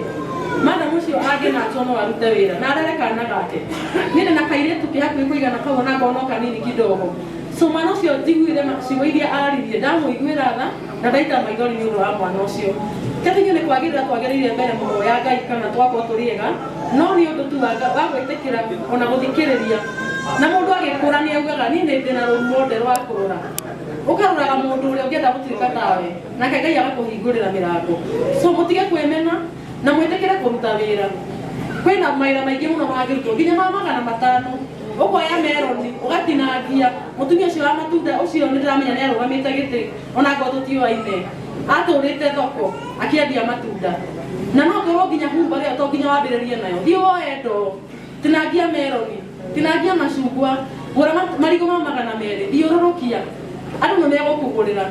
madamu ũcio angĩnatwo no arute wĩra na arere kana gake niĩ na kairĩtu ke hakuhĩ kũigana kau ona ngona kanini kidogo so mwana ũcio njiguire ciugo iria aririe ndamũiguĩra tha na ndaita maithori nĩ ũndũ wa mwana ũcio Kati nĩ kwagĩrĩire mbere mũno ya Ngai kana twakorwo tũrĩega no nĩ ũndũ tu wa gwĩtĩkĩra ona gũthikĩrĩria na mũndũ agĩkũra nĩ augaga niĩ nĩ ndĩna rũru rwothe rwa kũrora ũkaroraga mũndũ ũrĩa ũngĩenda gũtuĩka tawe nake Ngai agakũhingũrĩra mĩrango so mũtige kwĩmena na mwĩtĩkĩre kũruta wĩra kwĩna mawĩra maingĩ mũno magĩrutwo nginya ma 500 ũkoya meroni ũgatinangia mũtumia ũcio wa matunda ũcio nĩ ndĩramenya nĩ arũgamĩte gĩtĩ ona ngo tũtiũaine atũrĩte thoko akĩendia matunda na no ngorwo nginya humba rĩo to nginya wambĩrĩrie nayo thiĩ woe ndo tinangia meroni tinangia macungwa gũra marigũ ma 200 thiũrũrũkia andũ nĩ megũkũgũrĩra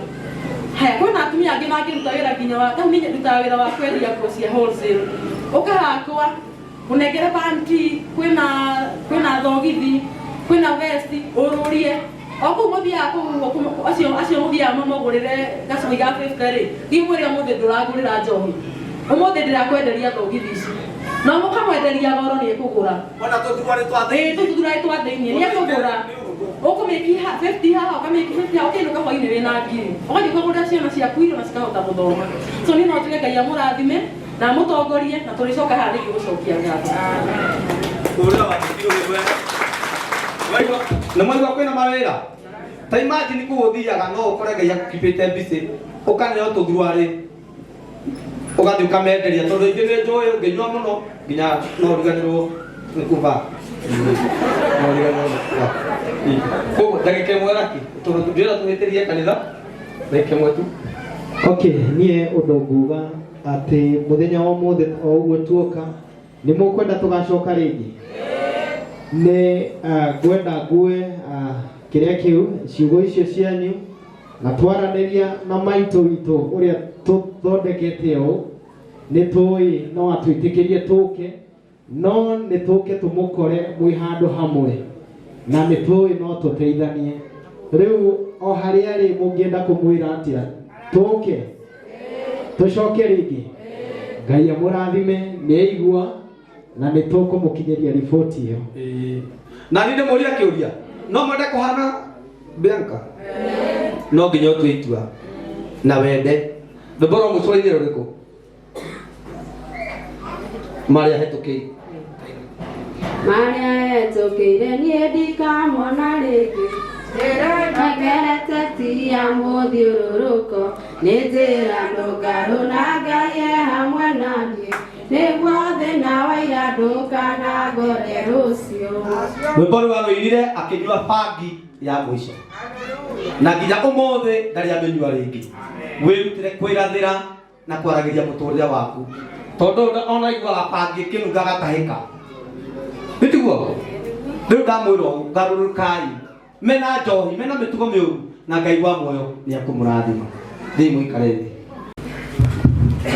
haya kwĩna atumia angĩ mangĩruta wĩra nginya wa rĩu niĩ ndutaga wĩra wa kwendia nguo cia wholesale ũkahakwa unengere banti kwĩna thogithi kwĩna vesti ũrũrie oku mũthia acio mũthia mamagũrĩre gacui ga 50 rĩ ndimwĩre mũthĩ ndũragũrĩra njohi ũmũthĩ ndĩrakwenderia thogithi ici no mũkamwenderia goro nĩ kũgũra ona tũthurai twa thĩinĩ nĩ kũgũra ũkũmĩki 50 haha ũkamĩki 50 haha ũkĩinũka hwainĩ wĩna ngiri ũgathiĩ ũkagũrĩra ciana ciaku irio na cikahota gũthoma so niĩ no tuge Ngai amũrathime na mũtongorie na tũrĩcoka haha rĩngĩ gũcokia ngatho na mwaigua kwĩna mawĩra ta imagine kũu ũthiaga no ũkore Ngai akũkipĩte mbicĩ ũkaneo tũthuarĩ ũgathiĩ ũkamenderia tondũ ingĩ nĩ njũĩ ũngĩnyua mũno nginya no ũriganĩrwo nĩ kuva koguo ndagĩka ĩmwe raki tondũ ndĩrenda tũhĩtĩrie kanitha ndagĩka ĩmwe tu okay niĩ ũndũ nguga atĩ mũthenya wa ũmũthĩ o ũguo tuoka nĩ mũkwenda tũgacoka rĩngĩ nĩ ngwenda ngue kĩrĩa kĩu ciugo icio cianyu na twaranĩria na maitũ witũ ũrĩa tũthondekete ũũ nĩ tũĩ no atwĩtĩkĩrie tũke no nĩ tũke tũmũkore mwĩ handũ hamwe na nĩ tũĩ no tũteithanie rĩu o harĩa rĩ mũngĩenda kũmwĩra atĩa tũke tũcoke rĩngĩ Ngai amũrathime nĩaigua na nĩ tũkũmũkinyĩria riboti ĩyo na nĩ ndĩmũria kĩũria no mwende kũhana Bianca no nginya ũtue itua na wende ndũmbũra mũcũa-inĩ rũrĩkũ marĩa hetũkĩire marĩa hetũkĩire niĩ ndikamona rĩngĩ ngerete tia mũthiũrũrũko nĩ njĩra ndũngarũ na Ngai e hamwe na niĩ nĩguo thĩna wa ira ndũkanangore rũciũ rwĩmbo rũu arũinire akĩnyua bangi ya mũico na nginya ũmũthĩ ndarĩ amĩnyua rĩngĩ wĩrutĩre kwĩrathĩra na kwaragĩria mũtũrĩre waku tondũ ona iguaga bangi ĩkĩnunga gatahĩka nĩtiguo rĩu ndamwĩra ũũ garũrũkai mena njohi mena mĩtugo mĩũru na Ngai wa muoyo nĩ akũmũrathima thiĩ mũikare thĩ.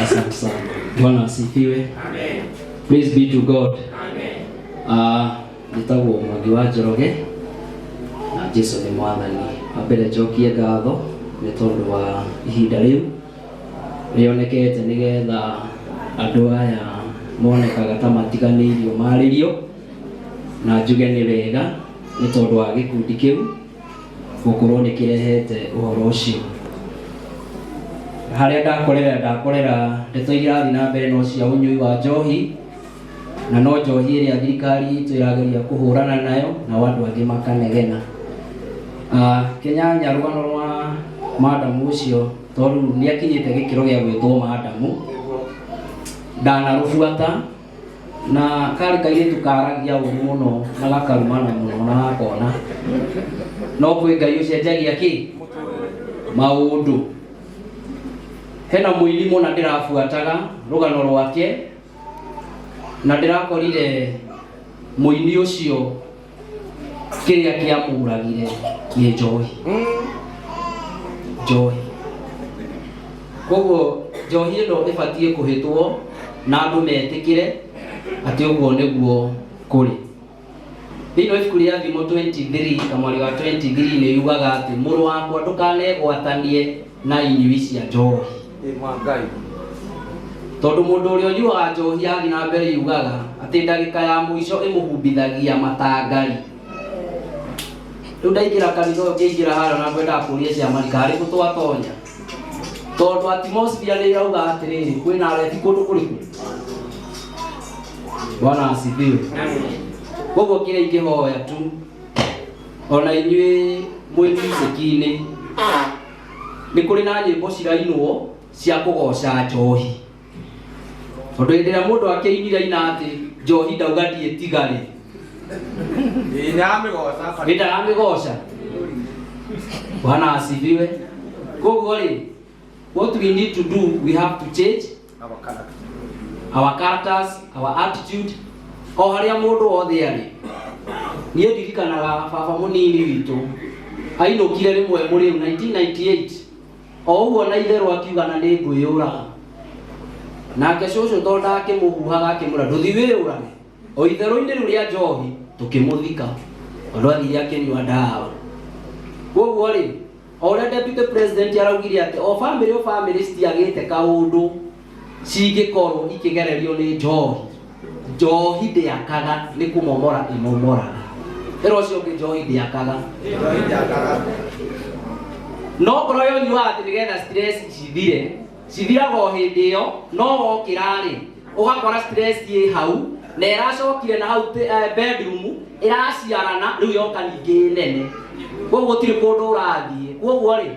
Asante sana. Bwana asifiwe. Amen. Praise be to God. Amen. Nitagwo Mwangi wa Njoroge na Jesu nĩ mwathani. Wambere njokie ngatho nĩ tondũ wa ihinda rĩu rĩonekete nĩgetha andũ aya monekaga ta matiganĩirio marĩrio, na njuge nĩ wega nĩ tondũ wa gĩkundi kĩu gũkorwo nĩ kĩrehete ũhoro ũcio. Harĩa ndakorera ndeto irathiĩ na mbere no cia ũnyui wa njohi, na no njohi ĩrĩa thirikari itũ ĩrageria kũhũrana nayo na andũ angĩ makanegena. Kĩnyanya rũgano rwa madamu ũcio tondũ nĩ akinyĩte gĩkĩro gĩa gwĩtwo madamu, ndanarũbuata na karĩ kairĩtu karagia ũru mũno na gakarumana mũno na gakona no kwĩ Ngai ũcenjagia kĩ maũndũ. Hena mũini mũna ndĩrabuataga rũgano rwake na ndĩrakorire mũini ũcio kĩrĩa kĩamũragire nĩ njohi. Njohi. Koguo njohi ĩno ĩbatiĩ kũhĩtwo na andũ metĩkĩre atĩ ũguo nĩguo kũrĩ. Thĩinĩ wa ibuku rĩa Thimo 23 kamwari wa 23 nĩ yugaga atĩ mũrũ wakwa ndũkanegwatanie na inyui cia njohi. Tondũ mũndũ ũrĩa ũnyuaga njohi athiĩ na mbere yugaga atĩ ndagĩka ya mũico ĩmũhumbithagia matangari. Rĩu ndaingĩra kanitha ũyũ ngĩingĩra harĩa na ngwenda kũũria ciama karĩkũ twatonya, tondũ atmosphere nĩ irauga atĩrĩrĩ kwĩna arethi kũndũ kũrĩkũ. Bwana asifiwe. Koguo kĩrĩa ingĩhoya tu ona inyuĩ mwĩ muziki-inĩ nĩ kũrĩ na nyĩmbo cirainwo cia kũgoca njohi. Tondũ hĩndĩ ĩrĩa mũndũ akĩinira ina atĩ njohi ndauga ndiĩtigarĩ, nĩndaramĩgoca. Bwana asifiwe. Koguo rĩ, what we need to do, we have to change our characters, our attitude. O harĩa mũndũ wothe arĩ. Niĩ ndirikanaga baba mũnini witũ ainũkire rĩmwe mũrĩu 1998, o ũguo na itherũ akiuga na nĩ ngwĩyũraga. Nake cũcũ tondũ ndakĩmũhuhaga akĩmũra ndũthi wĩyũrage, o itherũ-inĩ rĩu rĩa njohi tũkĩmũthika, tondũ athire akĩnyua ndawa. Koguo rĩ, o ũrĩa deputy president araugire atĩ o family citiagĩte kaũndũ cingĩkorwo ikĩgererio nĩ njohi. Njohi ndĩakaga nĩ kũmomora ĩmomoraga. Ĩro ũcio ũngĩ njohi ndĩakaga. No korwo yonyuaga atĩ nĩgetha stress cithiraga o hĩndĩ ĩyo, no wokĩra rĩ ũgakora stress ĩ hau na ĩracokire na hau bedroom ĩraciarana rĩu yoka ningĩ nene. Koguo gũtirĩ kũndũ ũrathiĩ. Koguo rĩ,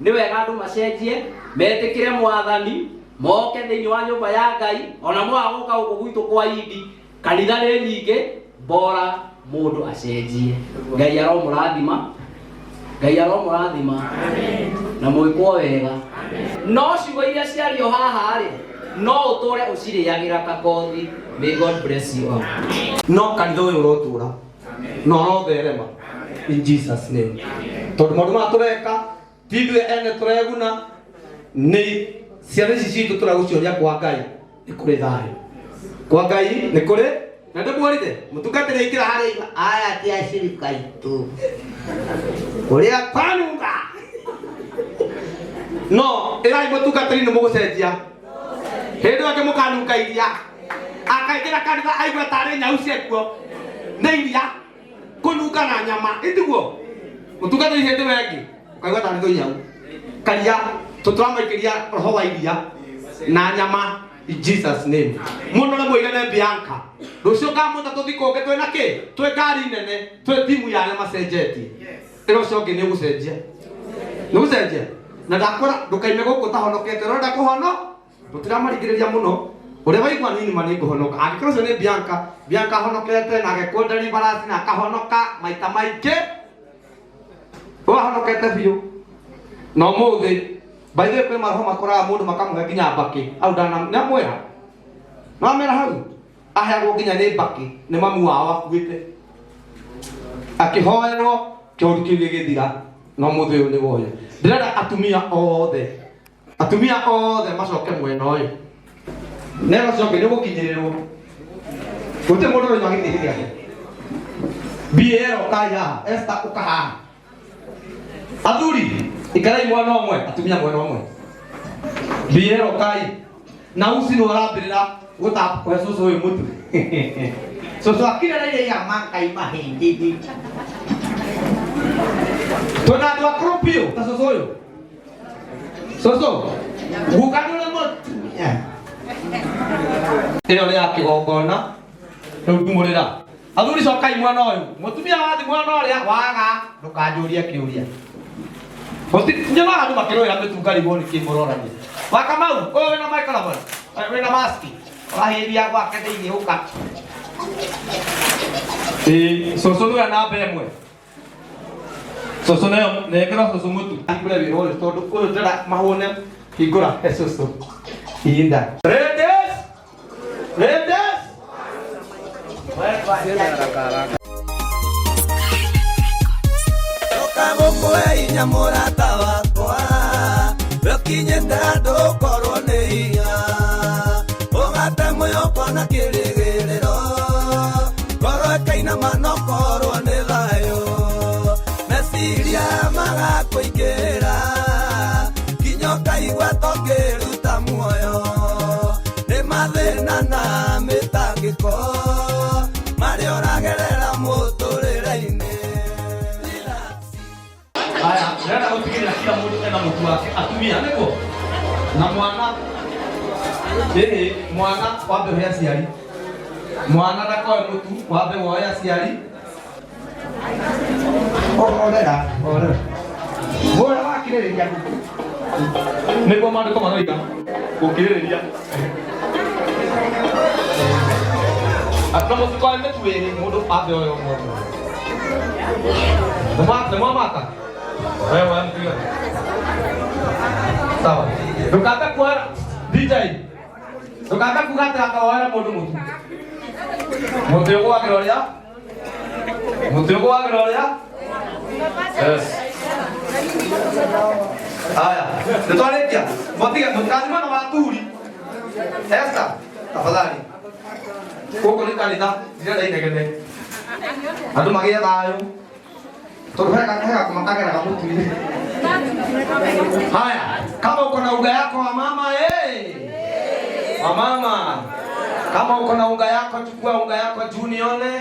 nĩ wega andũ macenjie metĩkĩre Mwathani, moke thĩinĩ wa nyũmba ya Ngai, ona mwagoka gũkũ gwitũ kwa Idi kanitha nĩ nyingĩ, bora mũndũ acenjie. Ngai aromũrathima, Ngai aromũrathima na mwĩkwo wega. No ciugo iria ciario haha rĩ no ũtũre ũcirĩagĩra kakothi. May God bless you all. No kanitha ũyũ ũrotũra no ũrotherema in Jesus name. Tondũ maũndũ maya tũreka ti ithuĩ ene tũreguna, nĩ ciana ici citũ tũragũcionia kwa Ngai nĩ kũrĩ thayũ. Kwa Ngai nĩ kũrĩ na ndĩmuorite mũtungatĩri aingĩra harĩa aya ti acirika itũ ũrĩa kwanunga. No ĩrai mũtungatĩri nĩ mũgũcenjia. Hĩndĩ ĩyo angĩ mũkanunga iria akaingĩra kanitha aigua tarĩ nyau ciakuo nĩ iria kũnunga na nyama itiguo. Mũtungatĩri hĩndĩ ĩyo ĩngĩ ũkaigua tarĩ nyau karia tũtũramaikĩria roho wa iria na nyama in Jesus name. Mũndũ na mũigane Bianca rũcio kamũta tũthikũnge twĩ na kĩ twĩ ngari nene twĩ timu ya arĩa macenjetie. Ĩro ũcio ũngĩ nĩ ũgũcenjia, nĩ ũgũcenjia na ndakora ndũkaime gũkũ tahonokete. Ũrenda kũhono tũtiramaringĩrĩria mũno, ũrĩa waigua nini ma nĩ ngũhonoka. Angĩkorwo ũcio nĩ Bianca ahonokete na agekwo deliverance na akahonoka maita maingĩ, wahonokete biũ. Na ũmũthĩ by the way kwĩ maroho makoraga mũndũ makamũhe nginya mbakĩ au nĩamwĩra namera hau aheagwo nginya nĩ mbakĩ nĩ mamu wao akuĩte akĩhoerwo kĩũru kĩu gĩgĩthira. No mũthĩ ũyũ nĩ woyo ndĩrenda atumia othe macoke mwena ũyũ. Nero coke nĩ gũkinyĩrĩrwo gũtirĩ mũndũ ũrĩa agĩthiĩ gĩake. BL kaya Esther ũkahaha athuri ikarai mwana ũmwe atumia mwena ũmwe. BL kai na uci nĩ ũrambĩrĩra utap kwa susu mutu. Susu akira ile ya makai mahindi. Tuna dua kropio ta susu. Susu. Bukan dulu mutu. Ya. Ino ya kigongona. Ndumurira. Athuri cokai mwana uyu. Mutumia wathi mwana uria waga ndukanjuria kiuria. Muti nyama andu makiroya mitungari boni kimurorania. Wakamau, owe na microphone. Wena maski. Wahiria gwake thiini uka. Soso ndu ana bemwe. Soso ne kira soso mutu. Akule biro tondu uyu ndara mahone hingura soso. Inda. Redes. Tokamukwe inyamurata wakwa Yokinyete ndukorwo nĩ hinya Ũgate mwĩhoko na kĩrĩgĩrĩro Ngoro ĩkainama na ũkorwo nĩ thayũ Meciria magakũingĩra Kinya ũkaigua tũngĩruta muoyo Nĩ mathĩna na mĩtangĩko Marĩa ũragerera mũtũrĩre-inĩ Haya, nenda kufikiria kila mtu ena mtu wake atumia niko na mwana mwana wabe ya siari mwana ndako mtu wabe ya siari orera bora wakireria niko mwana kama noika ukireria atamo kwa mtu wewe mundu abe oyo mundu mama wewe mpira. Sawa. Tukata kwa DJ. Tukata kugata akawara mundu. Mutu yuko akiroria? Yes. Aya. Tutalekia. Motiga mutazima na waturi. Esta. Tafadhali. Koko ni kanisa. Ndio inegene. Adu magia tayo. Heka kumakaka na kamutu ile. Haya, kama uko na unga yako wa mama wa mama. Kama uko na unga yako chukua unga yako juu nione.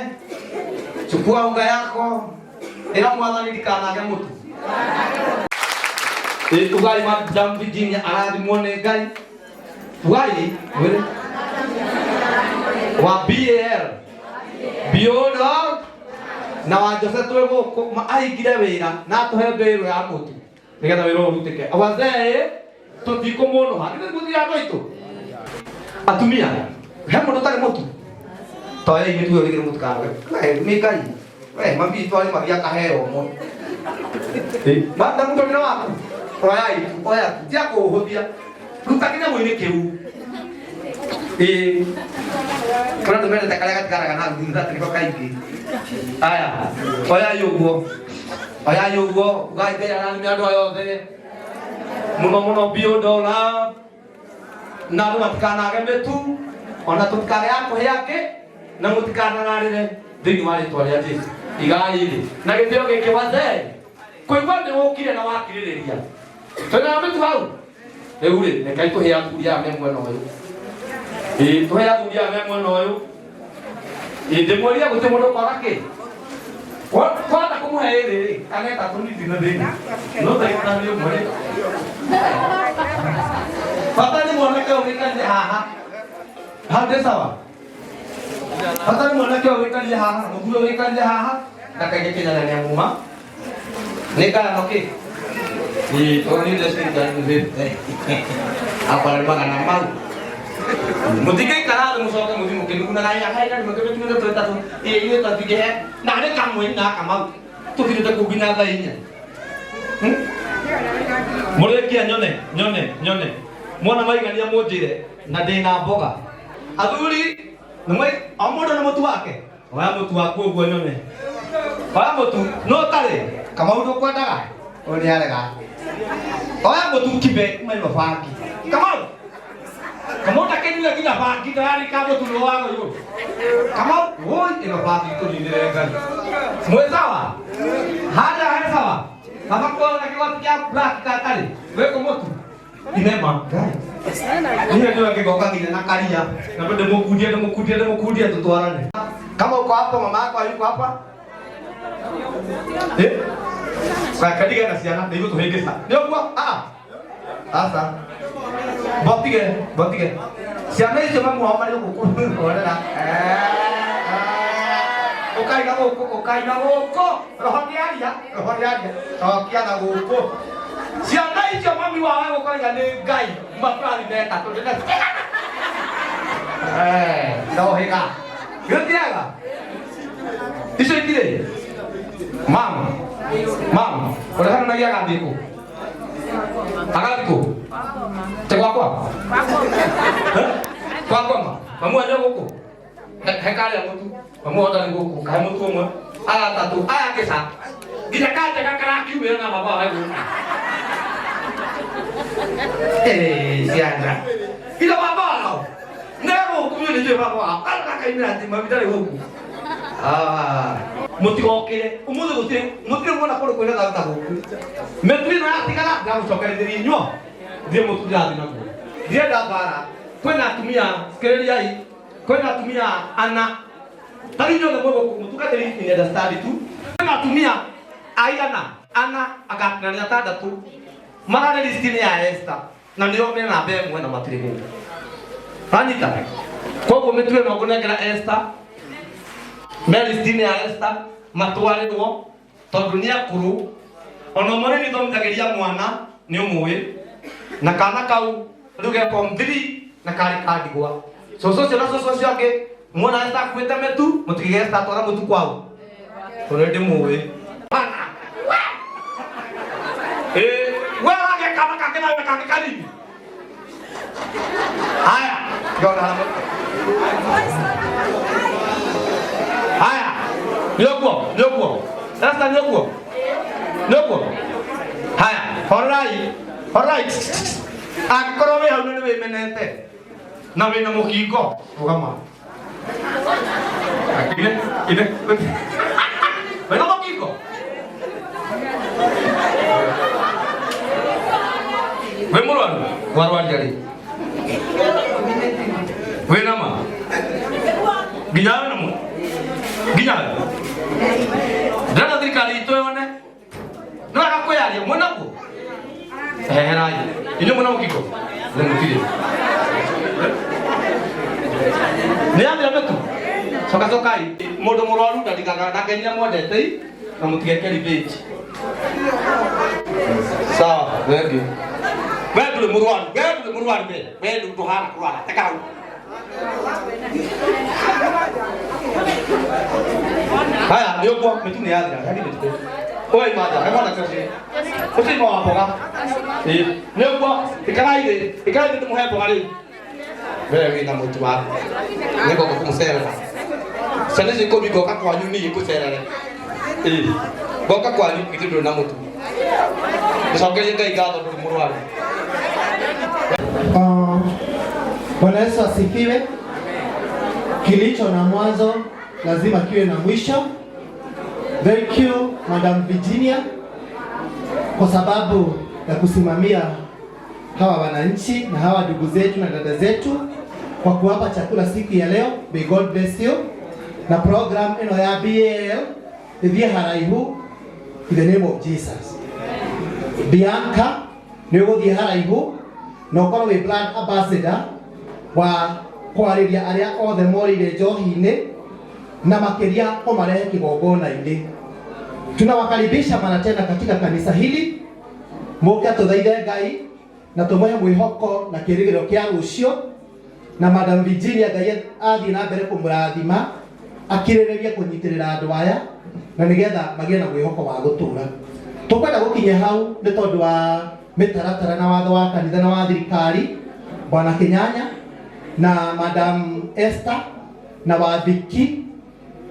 Chukua unga yako. Ila mwadhani dikana mutu. Ugali madam Virginia aradi muone gai. Ugali wewe. Wa BAL. Biodo na wajose twego maigire wira na tuhe mbero ya mutu nigetha wira urutike awazee tutiko muno hakire guthia ndoito atumia he mundu tari mutu toye ini tuyo rigire mutu kawe ni kai mami twali mabia kahero mo banda mundu ni wako oya tia ko hodia rutakina mwini kiu kuna tumele takala katika kana ndinda triko kaiki aya oya yugo gaite yana ni andu ayothe muno biodo na ndo matikana gemetu ona tutikare yako yake na mutikana narire thini wale twali ati igai na githio gike wazee koigwa ndi wokire na wakiririria tena metu hau eure ne kai to ya kuria memwe no tuhe athuri a memwe no uyu ndimworia guti mundu korake kwenda kumuhe iri kaneta tuniti na thini no taikana ni umwe pata ni mwanake ukikaje haha hande sawa pata ni mwanake ukikaje haha muguo ukikaje haha ndakaje kinyana ni nguma nikala noki toni lesini ndani apa lembaga na mau Mutikai kana musoka muti mungkin kuna kaya kan mungkin cuma cerita tuh ini tadi ke nah ada kamu ini nah kamu tuh tidak kubina lainnya mulai kia nyone mau namai kan dia mau jire nade na boga aduli namai amoda nama tua ke wah mau tua aku gua nyone wah mau tu no tale kamu udah kuat dah oh ni ada kan wah mau tu kibe main bafaki kamu tak kena lagi apa kita hari kamu tu luar tu, kamu, woi, ini apa itu di dalam semua sawa, ada sawa, kamu kau nak kau tiap belah kita tadi, gue kamu tu, Inema, guys. Niye ndio akigoka ngine na karia. Na ndo demukudia tutwarane. Kama uko hapa mama yako yuko hapa? Kwa kadiga na siana ndio tuhegesa. Ndio kwa sasa. Botige. Siana hizo mama wa mali huko wala. Ukaina huko. Rohoniaria. Tokia na huko. Siana hizo mami wa wao kwa ni gai. Mapali neta to neta. Đâu hega. Gutiaga. Iso ikire. Mama. Unaona na yaga ndiko. Agatiko. Kwa. Kwa. Mamu aja huko. Hekale ya mtu. Mamu hata ni huko. Kai mtu mwe. Ala tatu. Aya kesa. Gijakaje kakara kiwe na baba hayo. Siana. Ila baba. Nero kumuni je baba. Ala kai mira timba bitale huko. Mutigokire umuthi gutire mwana kuri kwina gata huko. Metri na atigala gamu chokere nyo. Ndiye mutu yathi naguo. Ndiye ndabara. Kwena atumia skereria hii. Kwena atumia ana. Tari nyo na mwogo kumutuka teri ni understand tu. Kwena atumia ana agatina na tada tu. Mara listini ya Esther. Na ndio mena na be mwena matirimu. Anita. Kwa kumetwe na kunekera Esther. Listini ya Esther matware wo tondu ni akuru. Ono mone ni thomthagiria mwana ni umuwe. Na kana kau ruge form 3 na kari kadigwa soso ciake mwana esta kwete metu mutige esta tora mutu kwao already muwe wala ke kama kakena kali haya yona haya nyokuo esta nyokuo haya alright akorowe haunene we menete na we na mukiko ugama ine we na mukiko we mulwan warwan jari we nama ginyana namu ginyana dana dirikali to yone no akakoyali mwanako rai ini mwana mukiko nemutire ne amira metu sokai modo morwaru ndikanga nakenya mwendete na mutige keri page sawa wewe murwaru wewe tuhana kwa takau haya ndio kwa metu ni adira hadi metu oi mada kama nakasi usi mo apoga ne kwa ikaide tumuhepo hali wewe na mtu wako niko kukumsera sana ziko biko kwa nyuni ikusera boka kwa nyuni kitu na mtu nisogeze ngai gato murwari. Bwana Yesu asifiwe. Kilicho na mwanzo lazima kiwe na mwisho. Thank you Madam Virginia kwa sababu ya kusimamia hawa wananchi na hawa ndugu zetu na dada zetu kwa kuwapa chakula siku ya leo. May God bless you. Na program ino ya BAL ithie haraihu in the name of Jesus. Bianca ni uguthie haraihu na ukorwo wi brand ambassador wa kwariria aria othe morire njohi-ini na makiria kumarehe kigongona-ini. Tunawakaribisha mara tena katika kanisa hili. Muke tuthaithe Ngai na tumwe mwihoko na kirigiro kia rucio na Madam Virginia Ngai athie na mbere kumurathima akirireria kunyitirira andu aya na nigetha magie na mwihoko wa gutura. Tukwenda gukinya hau ni tondu wa mitaratara na watho wa kanitha na wa thirikari Bwana Kinyanya na Madam Esther na Wathiki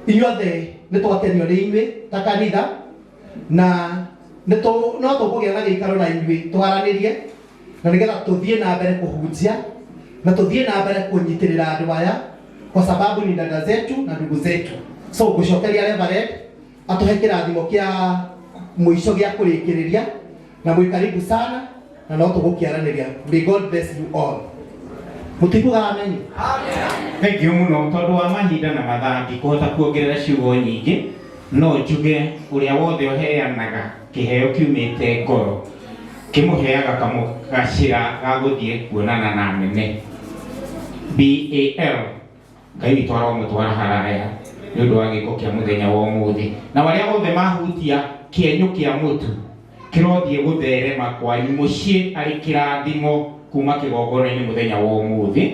inyothe ni twakenio ni inywe ta kanitha na no tukugia na giikaro na inywe twaranirie na nigetha tuthie na mbere kuhunjia na tuthie na mbere kunyitirira andu aya kwa sababu ni dada zetu na ndugu zetu. So gucokeria Reverend atuhe kirathimo kia mwisho gia kurikiriria na mwikaribu sana na no tugukiaraniria. May God bless you all. Mutikuga amen. Thank you muno tondu wa mahinda na mathaa ndikuhota kuongerera ciugo nyingi no njuge uria wothe uheanaga kiheo kiumite ngoro kimuheaga kamugacira ga guthie kuonana na nene BAL Ngai witũ aromũtwara haraya nĩ ũndũ wa gĩko kĩa mũthenya wa ũmũthĩ na waria wothe mahutia kĩenyũ kĩa mũtu kĩrothiĩ gũtherema kwanyu mũciĩ arĩ kĩrathimo kuma kĩgongona-inĩ mũthenya wa ũmũthĩ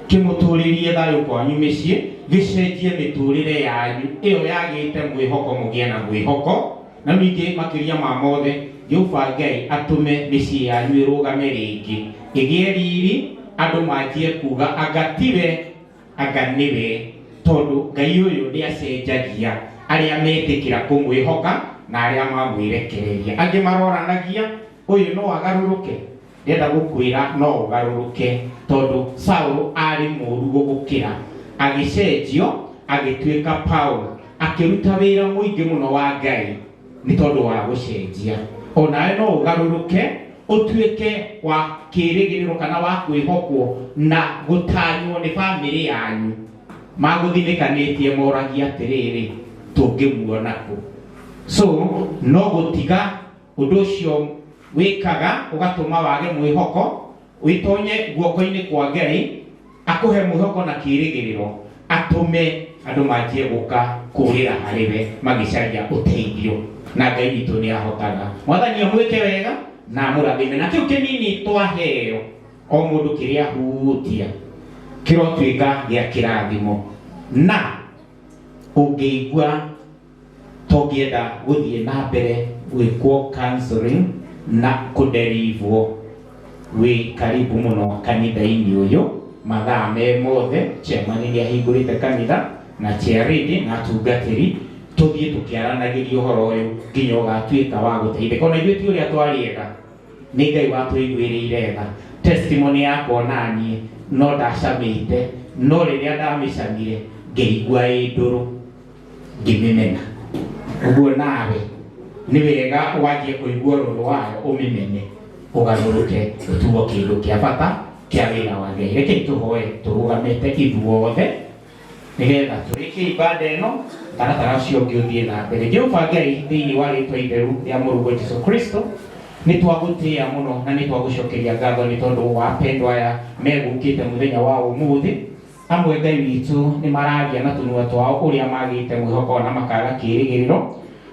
kĩmũtũrĩrie thayũ kwanyu mĩciĩ gĩcenjie mĩtũrĩre yanyu ĩyo yagĩte mwĩhoko mũgĩe na mwĩhoko na ningĩ makĩria ma mothe Jehova Ngai atũme mĩciĩ yanyu ĩrũgame rĩngĩ ĩgĩe riri andũ manjie kuga agatiwe aganiwe tondu Ngai ũyũ nĩ acenjagia arĩa metĩkĩra kũmwĩhoka na arĩa mamwĩrekereria angĩ maroranagia ũyũ no agarũrũke ndenda gũkwĩra no ũgarũrũke tondu Saũlũ arĩ mũũru gũgũkĩra agĩcenjio agĩtuĩka Paũlũ akĩruta wĩra mũingĩ mũno wa Ngai nĩ tondu wa gũcenjia onawe no ũgarũrũke ũtuĩke wa kĩrĩgĩrĩro kana wa kwĩhokwo na gũtanywo nĩ bamĩrĩ yanyu magũthinĩkanĩtie moragia atĩrĩrĩ tũngĩmuona kũ so no gũtiga ũndũ ũcio wĩkaga ũgatũma wage mwĩhoko wĩtonye guoko-inĩ kwa Ngai akũhe mwĩhoko na kĩrĩgĩrĩro atũme andũ manjie gũka kũrĩra harĩwe magĩcaria ũteithio na Ngai witũ nĩ ahotaga mwathani amwĩke wega na mũrathime na kĩu kĩnini twaheo o mũndũ kĩrĩa hutia kĩrotuĩka gĩa kĩrathimo na ũngĩigua tũngĩenda gũthiĩ na mbere gwĩkwo counseling na kũderivwo wĩ karibu mũno kanitha-inĩ ũyũ mathaa me mothe chairman nĩ ahingũrĩte kanitha na charity na tungatĩri tũthiĩ tũkĩaranagĩria ũhoro ũyũ nginya ũgatuĩka wa gũteithĩka ona ithuĩ ti ũrĩa twariega nĩ Ngai watũiguĩrĩire tha testimony yakwa naniĩ no ndacamĩte no rĩrĩa ndamĩcamire ngĩigua ĩ ndũrũ ngĩmĩmena ũguo nawe nĩ wega wanjie kũigua ũrũrũ wayo ũmĩmenye ũgarũrũke ũtuo kĩndũ kĩa bata kĩa wĩra wa Ngai reke tũhoe tũrũgamĩte ithuothe nĩgetha tũrĩkie ibada ĩno taratara ũcio ũngĩ ũthiĩ na mbere Jehova Ngai thĩinĩ wa rĩtwa itheru rĩa mũrũ witũ Jesũ Kristo nĩ twagũtĩĩa mũno na nĩ twagũcokeria ngatho nĩ tondũ wa pendo aya megũkĩte mũthenya wa ũmũthĩ amwe Ngai witũ nĩ mararia na tũnua twao ũrĩa magĩte mwĩhoko na makaga kĩrĩgĩrĩro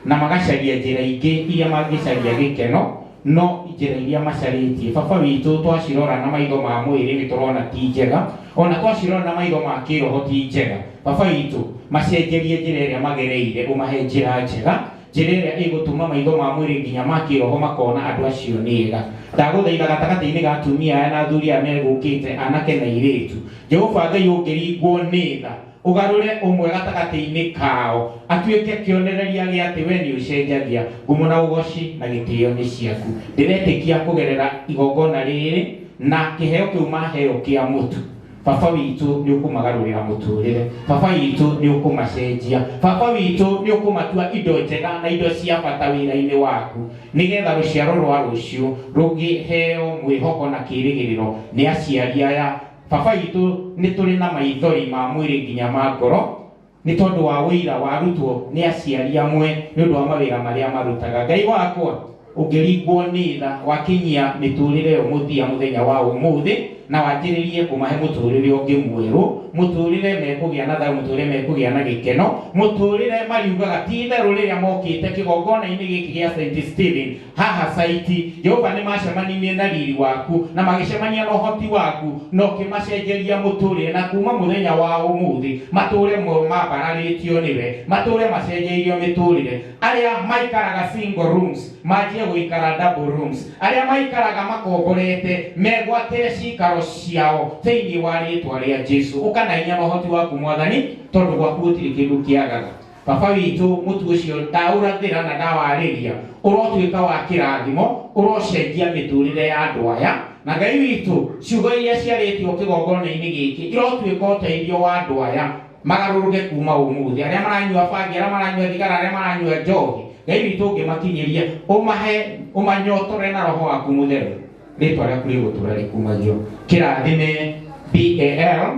na magacaria njĩra ingĩ iria mangĩcaria gĩkeno no njĩra iria macarĩtie baba witũ twacirora na maitho ma mwĩrĩ nĩ tũrona ti njega ona twacirora na maitho ma kĩroho ti njega baba witũ macenjerie njĩra ĩrĩa magereire ũmahe njĩra njega njĩra ĩrĩa ĩgũtũma maitho ma mwĩrĩ nginya ma kĩroho makona andũ acio nĩ ega ndagũthaitha gatagatĩ-inĩ ga atumia aya na athuri aya megũkĩte anake na airĩtu Jehova Ngai ũngĩringwo nĩ tha ũgarũre ũmwe gatagatĩ-inĩ kao atuĩke kĩonereria gĩa atĩ we nĩ ũcenjagia ngumo na ũgoci na gĩtĩo nĩ ciaku ndĩretĩkia kũgerera igongona rĩrĩ na kĩheo kĩu maheo kĩa mũtu baba witũ nĩ ũkũmagarũrĩra mũtũrĩre baba witũ nĩ ũkũmacenjia baba witũ nĩ ũkũmatua indo njega na indo cia bata wĩra-inĩ waku nĩgetha rũciaro rwa rũciũ rũngĩheo mwĩhoko na kĩrĩgĩrĩro nĩ aciari aya baba witũ nĩ tũrĩ na maithori ma mwĩrĩ nginya ma ngoro nĩ tondũ wa wĩira warutwo nĩ aciari amwe nĩ ũndũ wa mawĩra marĩa marutaga Ngai wakwa ũngĩringwo nĩ tha wakinyia mĩtũrĩre ĩyo mũthia mũthenya wa ũmũthĩ na wanjĩrĩrie kũmahe mũtũrĩre ũngĩ mwerũ mũtũrĩre mekũgĩa na thayũ mũtũrĩre mekũgĩa na gĩkeno mũtũrĩre mariugaga ti itherũ rĩrĩa mokĩte kĩgongona-inĩ gĩkĩ gĩa St. Stephen haha saiti Jehova nĩ macemanirie na riri waku na magĩcemania na ũhoti waku na ũkĩmacenjeria mũtũrĩre na kuma mũthenya wa ũmũthĩ matũre mambararĩtio nĩwe matũre macenjeirio mĩtũrĩre arĩa maikaraga single rooms manjie gũikara double rooms arĩa maikaraga makomborete megwatĩre cikaro ciao thĩinĩ wa rĩtwa rĩa Jesũ ũkanainya na ũhoti waku mwathani tondũ gwaku gũtirĩ kĩndũ kĩagaga baba witũ mũtu ũcio ndaũrathĩra na ndawarĩria ũrotuĩka wa kĩrathimo ũrocenjia mĩtũrĩre ya andũ aya na Ngai witũ ciugo iria ciarĩtio kĩgongona-inĩ gĩkĩ irotuĩka ũteithio wa andũ aya magarũrũke kuma ũmũthĩ arĩa maranyua bangi arĩa maranyua thigara arĩa maranyua njohi Ngai witũ ũngĩmakinyĩria ũmahe ũmanyotore na roho waku mũtheru nä twarä a kå rä gå tå ra rä kumagio kä rathi nä BAL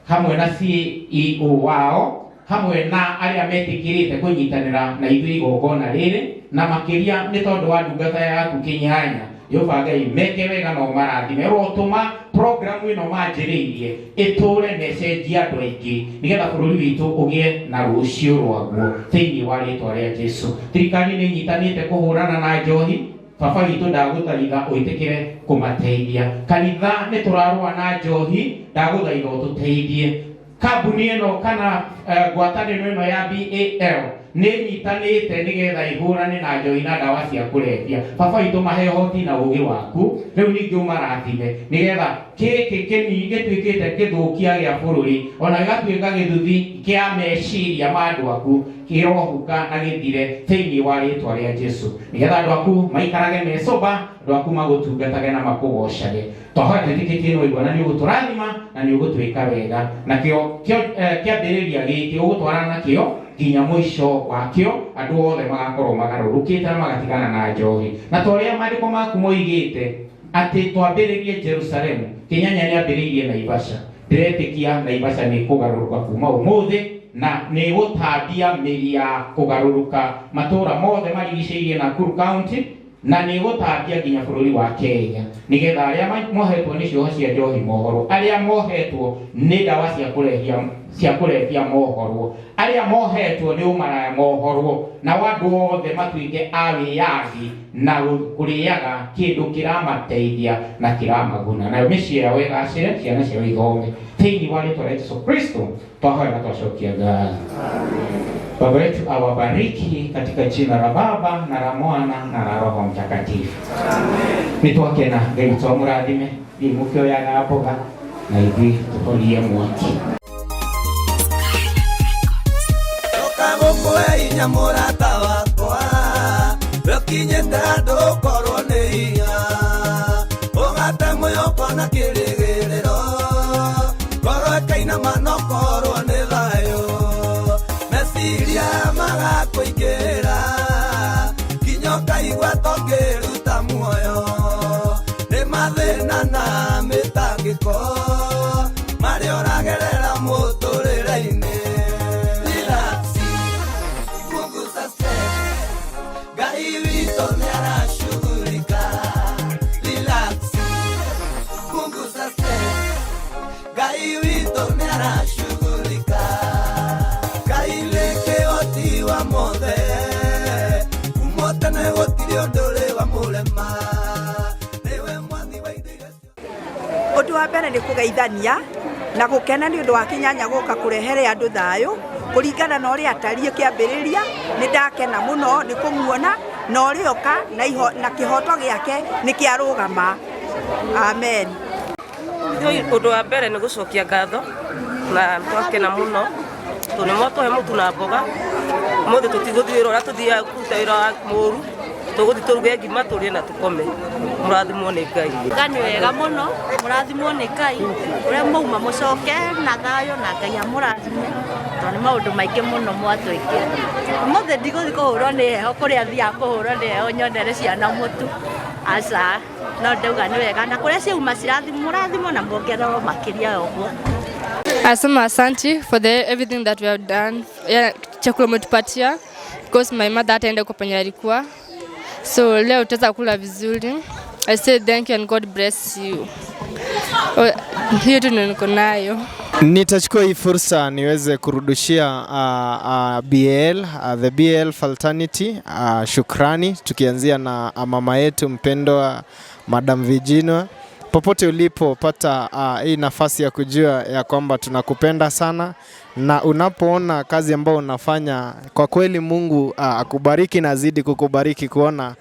hamwe na CEO wao hamwe na arĩa metĩkĩrĩte kũnyitanĩra na ithuĩ igongona rĩrĩ na makĩria nĩ tondũ wa ndungata yaku Kĩnyanya Jehova Ngai meke wega no marathime rotũma programu ĩno manjĩrĩirie ĩtũre mecenjia andũ aingĩ nĩgetha bũrũri witũ ũgĩe na rũciũ rwaguo thĩinĩ wa rĩĩtwa rĩa Jesũ. Thirikari nĩ nyitanĩte kũhũrana na njohi. Baba witũ ndagũthaitha ũĩtĩkĩre kũmateithia. Kanitha nĩ tũrarũa na njohi, ndagũthaitha ũtũteithie. Kambuni ĩno kana ngwatanĩro ĩno ya BAL nĩ nyitanĩte nĩgetha ihũrane na njohi na ndawa cia kũrebia. Baba witũ mahe ũhoti na ũũgĩ waku, rĩu ningĩ ũmarathime nĩgetha gĩkĩ gĩtuĩkĩte gĩthũkia gĩa bũrũri ona gĩgatuĩka gĩthuthi kĩa meciria ma andũ aku kĩrohuka na gĩthire thĩinĩ wa rĩĩtwa rĩa Jesũ nĩgetha andũ aku maikarage mecoba, andũ aku magũtungatage na makũgocage. Twahoya twĩtĩkĩtie nĩ waigua na nĩ ũgũtũrathima na nĩ ũgũtwĩka wega nakĩo kĩambĩrĩria gĩkĩ ũgũtwarana nakĩo nginya mũico wakĩo andũ othe magakorwo magarũrũkĩte na magatigana na njohi. Na torĩa maandĩko maku moigĩte atĩ twambĩrĩrie Jerusalemu, Kĩnyanya nĩ ambĩrĩirie Naivasha. Ndĩretĩkia Naivasha nĩ kũgarũrũka kuma ũmũthĩ na nĩ gũtambia mĩri ya kũgarũrũka matũũra mothe marigicĩirie Nakuru County na nĩ gũtambia nginya bũrũri wa Kenya nĩgetha arĩa mohetwo nĩ cioho cia njohi mohoro, arĩa mohetwo nĩ ndawa cia kũrebia mohorwo, arĩa mohetwo nĩ ũmaraya mohorwo, na andũ othe matuĩke a wĩyathi na kũrĩaga kĩndũ kĩramateithia na kĩramaguna, nayo mĩciĩ yao ĩgacĩre, ciana ciao ithome thĩinĩ wa rĩĩtwa rĩa Jesũ Kristo twahoya na twacokia ngatho. Baba wetu awabariki katika jina la Baba na la Mwana na la Roho Mtakatifu. Nitwakena Ngai twamũrathime imũkĩoyaga mboga na ithuĩ tũhorie mwaki. Ũkagũkũhe hinya mũrata wakwa, ũkinyĩte andũ ũkorwo nĩ hinya, ũgate mwĩhoko na kĩrĩgĩrĩro, ngoro ĩkainama na ũkorwo nĩ thayũ, meciria magakũingĩra, nginya ũkaigua tũngĩruta muoyo, nĩ mathĩna na mĩtangĩko marĩa ũragerera mũtũrĩre-inĩ. Ũndũ wa mbere nĩ kũgeithania na gũkena nĩ ũndũ wa Kĩnyanya gũka kũrehere andũ thayũ kũringana na ũrĩa atariĩ kĩambĩrĩria. Nĩ ndakena mũno nĩ kũmuona na ũrĩoka na kĩhoto gĩake nĩ kĩarũgama. Amen. Ũndũ wa mbere nĩ gũcokia ngatho na twakena mũno tondũ mwatũhe mũtu na mboga. Mũthĩ tũtigũthiĩ wĩra ũrĩa tũthiaga kũruta wĩra wa mũru, tũgũthiĩ tũruge ngima tũrĩe na tũkome. Mũrathimwo nĩ Ngai. Nĩ wega mũno, mũrathimwo nĩ Ngai, ũrĩa mauma mũcoke na thayũ na Ngai amũrathime tondũ nĩ maũndũ maingĩ mũno mwatwĩkĩra. Mũthĩ ndigũthiĩ kũhũrwo nĩ heho kũrĩa thiaga kũhũrwo nĩ heho nyonere ciana mũtu, aca no ndauga nĩ wega na kũrĩa ciauma mũrathimwo na muongererwo makĩria ũguo. Asema asanti for everything that we have done. Chakula umetupatia because my mother ataenda kwa penye alikuwa. So leo tutaweza kula vizuri. I say thank you and God bless you. Hiyo tu niko nayo. Nitachukua hii fursa niweze kurudishia BAL, the BAL Fraternity shukrani, tukianzia na mama yetu mpendwa Madam Virginia. Popote ulipopata hii nafasi ya kujua ya kwamba tunakupenda sana, na unapoona kazi ambayo unafanya, kwa kweli Mungu akubariki na azidi kukubariki, kuona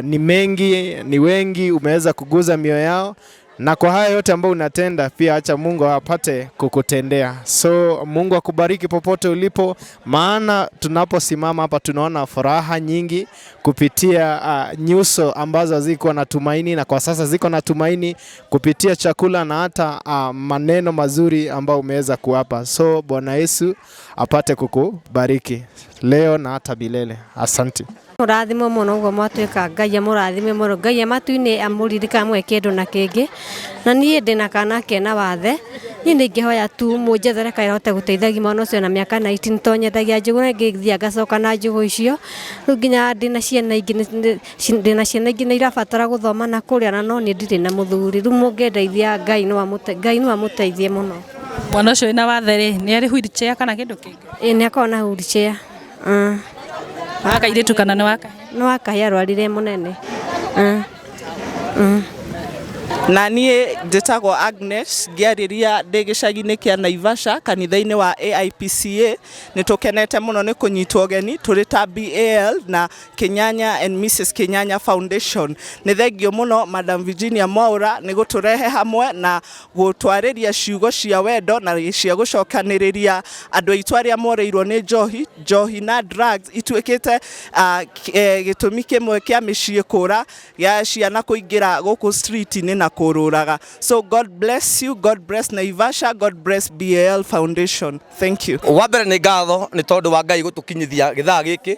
ni wengi umeweza kuguza mioyo yao, na kwa haya yote ambayo unatenda pia acha Mungu apate kukutendea. So Mungu akubariki popote ulipo, maana tunaposimama hapa tunaona furaha nyingi kupitia nyuso ambazo ziko na tumaini, na kwa sasa ziko na tumaini kupitia chakula na hata maneno mazuri ambayo umeweza kuwapa. So Bwana Yesu apate kukubariki leo na hata milele. Asante. Murathimo muno ugo mwatuika Ngai amurathime muno Ngai amatuine amuririka mwe kindu na kingi na nie ndina kana kena wathe ni ningihoya tu munjethere kaira hote guteithagia mwana ucio na miaka 19 tonyethagia njugu na ngithia ngacoka na njugu icio nginya ndina ciana ingi ni irabatara guthoma na kuria na no ni ndiri na muthuri ru mungedeithia Ngai no amuteithie muno. Mwana ucio ina wathe ri ni ari wheelchair kana kindu kingi? Ni akona wheelchair. Akaire tukana ni waka? Ni waka yarwarire munene. Na niĩ ndĩtagwo Agnes ngĩarĩria ndĩ gĩcagi-inĩ kĩa Naivasha kanitha-inĩ wa AIPCA. Nĩ tũkenete mũno nĩ kũnyitwo ũgeni tũrĩ ta BAL na Kinyanya and Mrs Kinyanya Foundation. Nĩ thengio mũno Madam Virginia Mwaura nĩ gũtũrehe hamwe na gũtwarĩria ciugo cia wendo na cia gũcokanĩrĩria andũ aitũ arĩa moreirwo nĩ njohi na drugs ituĩkĩte gĩtũmi kĩmwe kĩa mĩciĩ kũra ya ciana kũingĩra gũkũ street-inĩ na kururaga. So God bless you, God bless Naivasha, God bless BAL Foundation. Thank you. Wambere nĩ ngatho nĩ tondũ wa Ngai gũtũkinyithia gĩthaa gĩkĩ.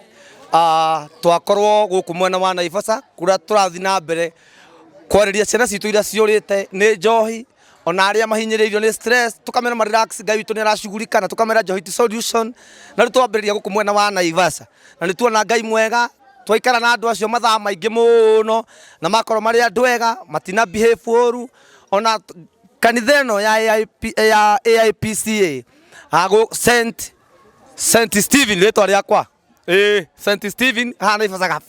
Twakorwo gũkũ mwena wa Naivasha kũrĩa tũrathi na mbere kwarĩria ciana citũ iria ciũrĩte nĩ njohi ona arĩa mahinyĩrĩirio nĩ stress tukamera ma relax Ngai witũ nĩ aracugurika na tukamera Njohi Solution na twambĩrĩria gũkũ mwena wa Naivasha na nĩ tuona Ngai mwega twaikara na andũ acio mathaa maingĩ mũno na makorwo marĩ andũ ega matina behave ũru ona kanitha ĩno ya AIPCA St Stephen rĩtwa rĩakwa St Stephen haha Naivasha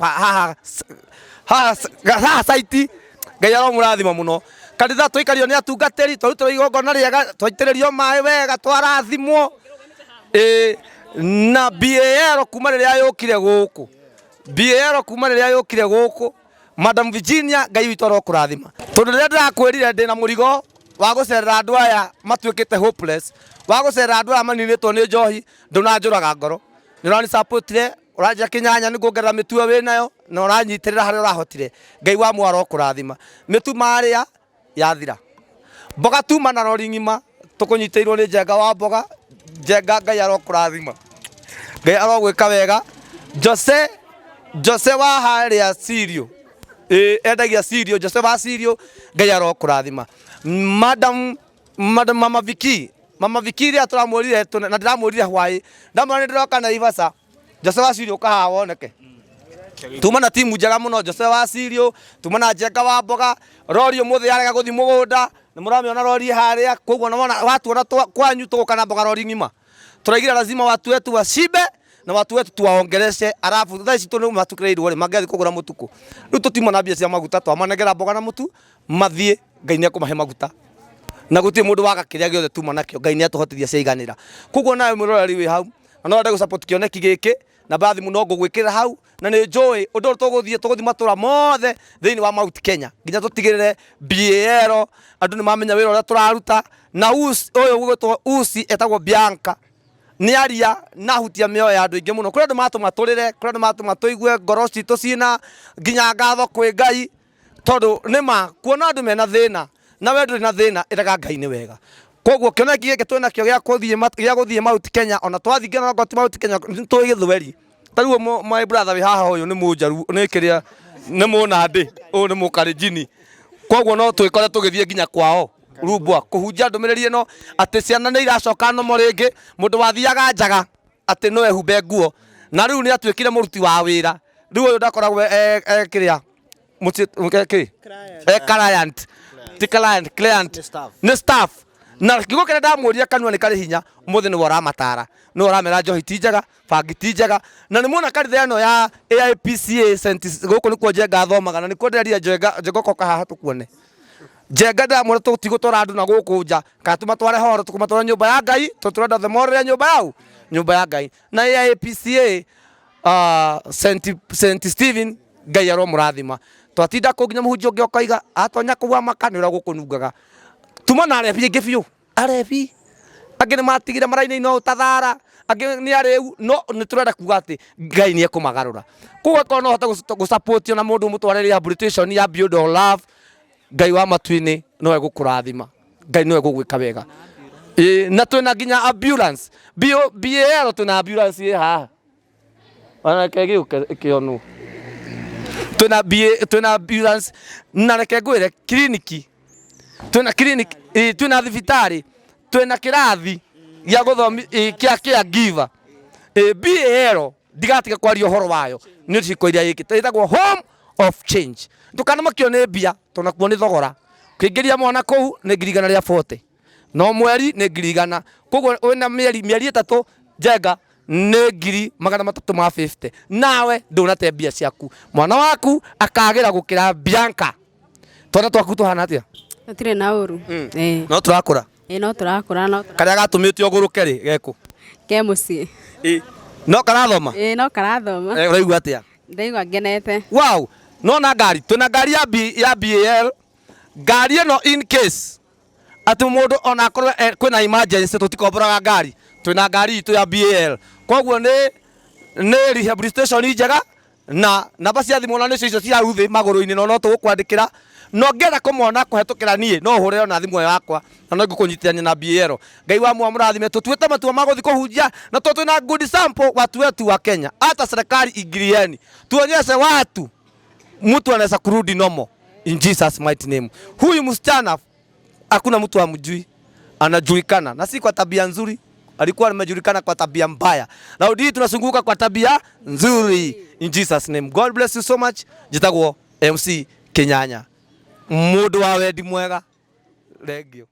haha site Ngai aromũrathima mũno kanitha tũikario nĩ atungatĩri tũrutĩrwo igongona rĩega twaitĩrĩrio maĩ wega twarathimwo na BAL kuma rĩrĩa yũkire gũkũ BAL kuma rĩrĩa yũkire gũkũ Madam Virginia Ngai witũ arokũrathima tondũ rĩrĩa ndĩrakwĩrire ndĩ na mũrigo wa gũcerera andũ aya matuĩkĩte hopeless wa gũcerera andũ aya maninĩtwo nĩ njohi ndũnanjũraga ngoro nĩ ũrani support-ire ũranjia Kinyanya nĩ kuongerera mĩtugo wĩ nayo na ũranyitĩrĩra harĩa ũrahotire Ngai wa mwa arokũrathima mĩtuma arĩa yathira mboga tuma na rori ng'ima tũkũnyitĩirwo nĩ Njenga wa mboga Njenga Ngai arokũrathima Ngai arogwĩka wega Jose wa harĩa Sirio endagia Sirio Jose wa Sirio Ngai arokũrathima Mama Viki rĩa tũramũrire na ndĩramũrire hwaĩ ndamwĩra nĩ ndĩroka Naivasha Jose wa Sirio kahaha woneke tuma na timu njega mũno Jose wa Sirio tuma na Njenga wa mboga rori ũmũthĩ yarega gũthi mũgũnda nĩ mũramĩona rori harĩa koguo watuona kwanyu tũgũka na mboga rori ng'ima tũraigire lazima watu wetu washibe na watu wetu tuwaongeleshe alafu thaa ici tũnĩ matukĩrĩirwo rĩ mangĩathi kũgũra mũtuko rĩu tũtima na mbia cia maguta twamanegera mboga na mũtu mathiĩ Ngai nĩ akũmahe maguta na gũtirĩ mũndũ waga kĩrĩa gĩothe tuma nakĩo Ngai nĩ atũhotithia ciaiganĩra koguo nawe mũroreri wĩ hau na no ndĩ support kĩoneki gĩkĩ na bathi mũno ngũgwĩkĩra hau na nĩ njũĩ ũndũ tũgũthiĩ matũra mothe thĩinĩ wa Mount Kenya nginya tũtigĩrĩre BAL andũ nĩ mamenya wĩra ũrĩa tũraruta na ũyũ gwĩtwo Usi etagwo Bianca nĩ aria na hutia mĩoyo ya andũ aingĩ mũno kũrĩa andũ matũma tũrĩre kũrĩa andũ matũma tũigue ngoro citũ ciĩna nginya ngatho kwĩ Ngai tondũ nĩma kuona andũ mena thĩna na we ndũrĩ na thĩna ĩraga Ngai nĩ wega koguo kĩoneki gĩkĩ twĩnakĩo gĩa gũthiĩ Mount Kenya ona twathiĩ na ngoti Mount Kenya tũĩ Gĩthweri tarĩu my brother wĩ haha ũyũ nĩ mũnjaru nĩ kĩrĩa nĩ mũnandĩ ũyũ nĩ mũkarenjini koguo no twĩkore tũgĩthiĩ nginya kwao Rubwa kũhunjia ndũmĩrĩri ĩno atĩ ciana nĩ iracoka nomo rĩngĩ mũndũ wathiaga njaga atĩ no ehumbe nguo na rĩu nĩ atuĩkire mũruti wa wĩra rĩu ũyũ ndakoragwo kĩrĩa client nĩ staff na kiugo kĩrĩa ndamũria kanua nĩ karĩ hinya ũmũthĩ nĩwe ũramatara nĩwe ũramera Njohi ti njega bangi ti njega na nĩ muona kanitha ĩno ya AIPCA gũkũ nĩkuo Njenga athomaga na nĩkuo ndĩreria Njenga ũka haha tũkuone Njenga ndamwĩra tũtigũtwara andũ na gũkũ nja kana tũmatware horo tũkũmatwara nyũmba ya Ngai tũtũrenda themorere nyũmba ya Ngai na AIPCA St Stephen Ngai aromũrathima twatinda kũ nginya mũhunjia ũngĩ okoiga atonya kũu amaka nĩ ũrĩa gũkũnungaga tuma na arebi aingĩ biũ arebi angĩ nĩ matigire marainĩ no ũtathara angĩ nĩ arĩu no nĩ tũrenda kuga atĩ Ngai nĩ ekũmagarũra koguo korwo no hote gũsupport na mũndũ mũtware rehabilitation ya Build Our Love Ngai wa matu-inĩ no egũkũrathima Ngai no egũgwĩka wega na twĩna nginya ambulance BAL twĩna ambulance ĩ haha ona kĩgĩũke kĩonwo twina ambulance na reke ngwire kliniki, twina thibitari, twina kirathi gya guthomi kia giver BAL ndigatige kwaria horo wayo ni ciko iria yikite itagwo home of change. Ndukana makio ni mbia tunakuo ni thogora kuingiria mwana kou ni 140 no mweri ni 100 koguo wina mieri 3 jenga ni 350 nawe ndunate mbia ciaku mwana waku akagira gukira Bianca. Twana twaku tuhana atia? Tutire na uru. No turakura. No turakura no. Karia gatumite oguruke ri geko. Ke muci. No karathoma? No karathoma. Uraigua atia? Ndaigua ngenete. Wow, no na ngari, twina ngari ya BAL. Ngari eno in case ati mundu ona akorwo kwina emergency tutikombora ngari. Twina ngari itu ya BAL. Koguo ni rehabilitation njega na namba cia thimu na nicio cia ruthi maguru-ini no tugukwandikira no ngenda kumona kuhetukira nie no hure ona thimu yakwa na no ngikunyitithania na BAL. Ngai wa murathime tutuite matua maguthi kuhunjia na twina good sample watu wetu wa Kenya, hata serikali ingilieni tuonyeshe watu mtu anaweza kurudi nomo in Jesus mighty name. Huyu msichana hakuna mtu amjui, anajulikana na si kwa tabia nzuri, alikuwa amejulikana kwa tabia mbaya. Na hii tunasunguka kwa tabia nzuri in Jesus name. God bless you so much. Jitagwo MC Kenyanya. Mundu wa wendi mwega. Thank you.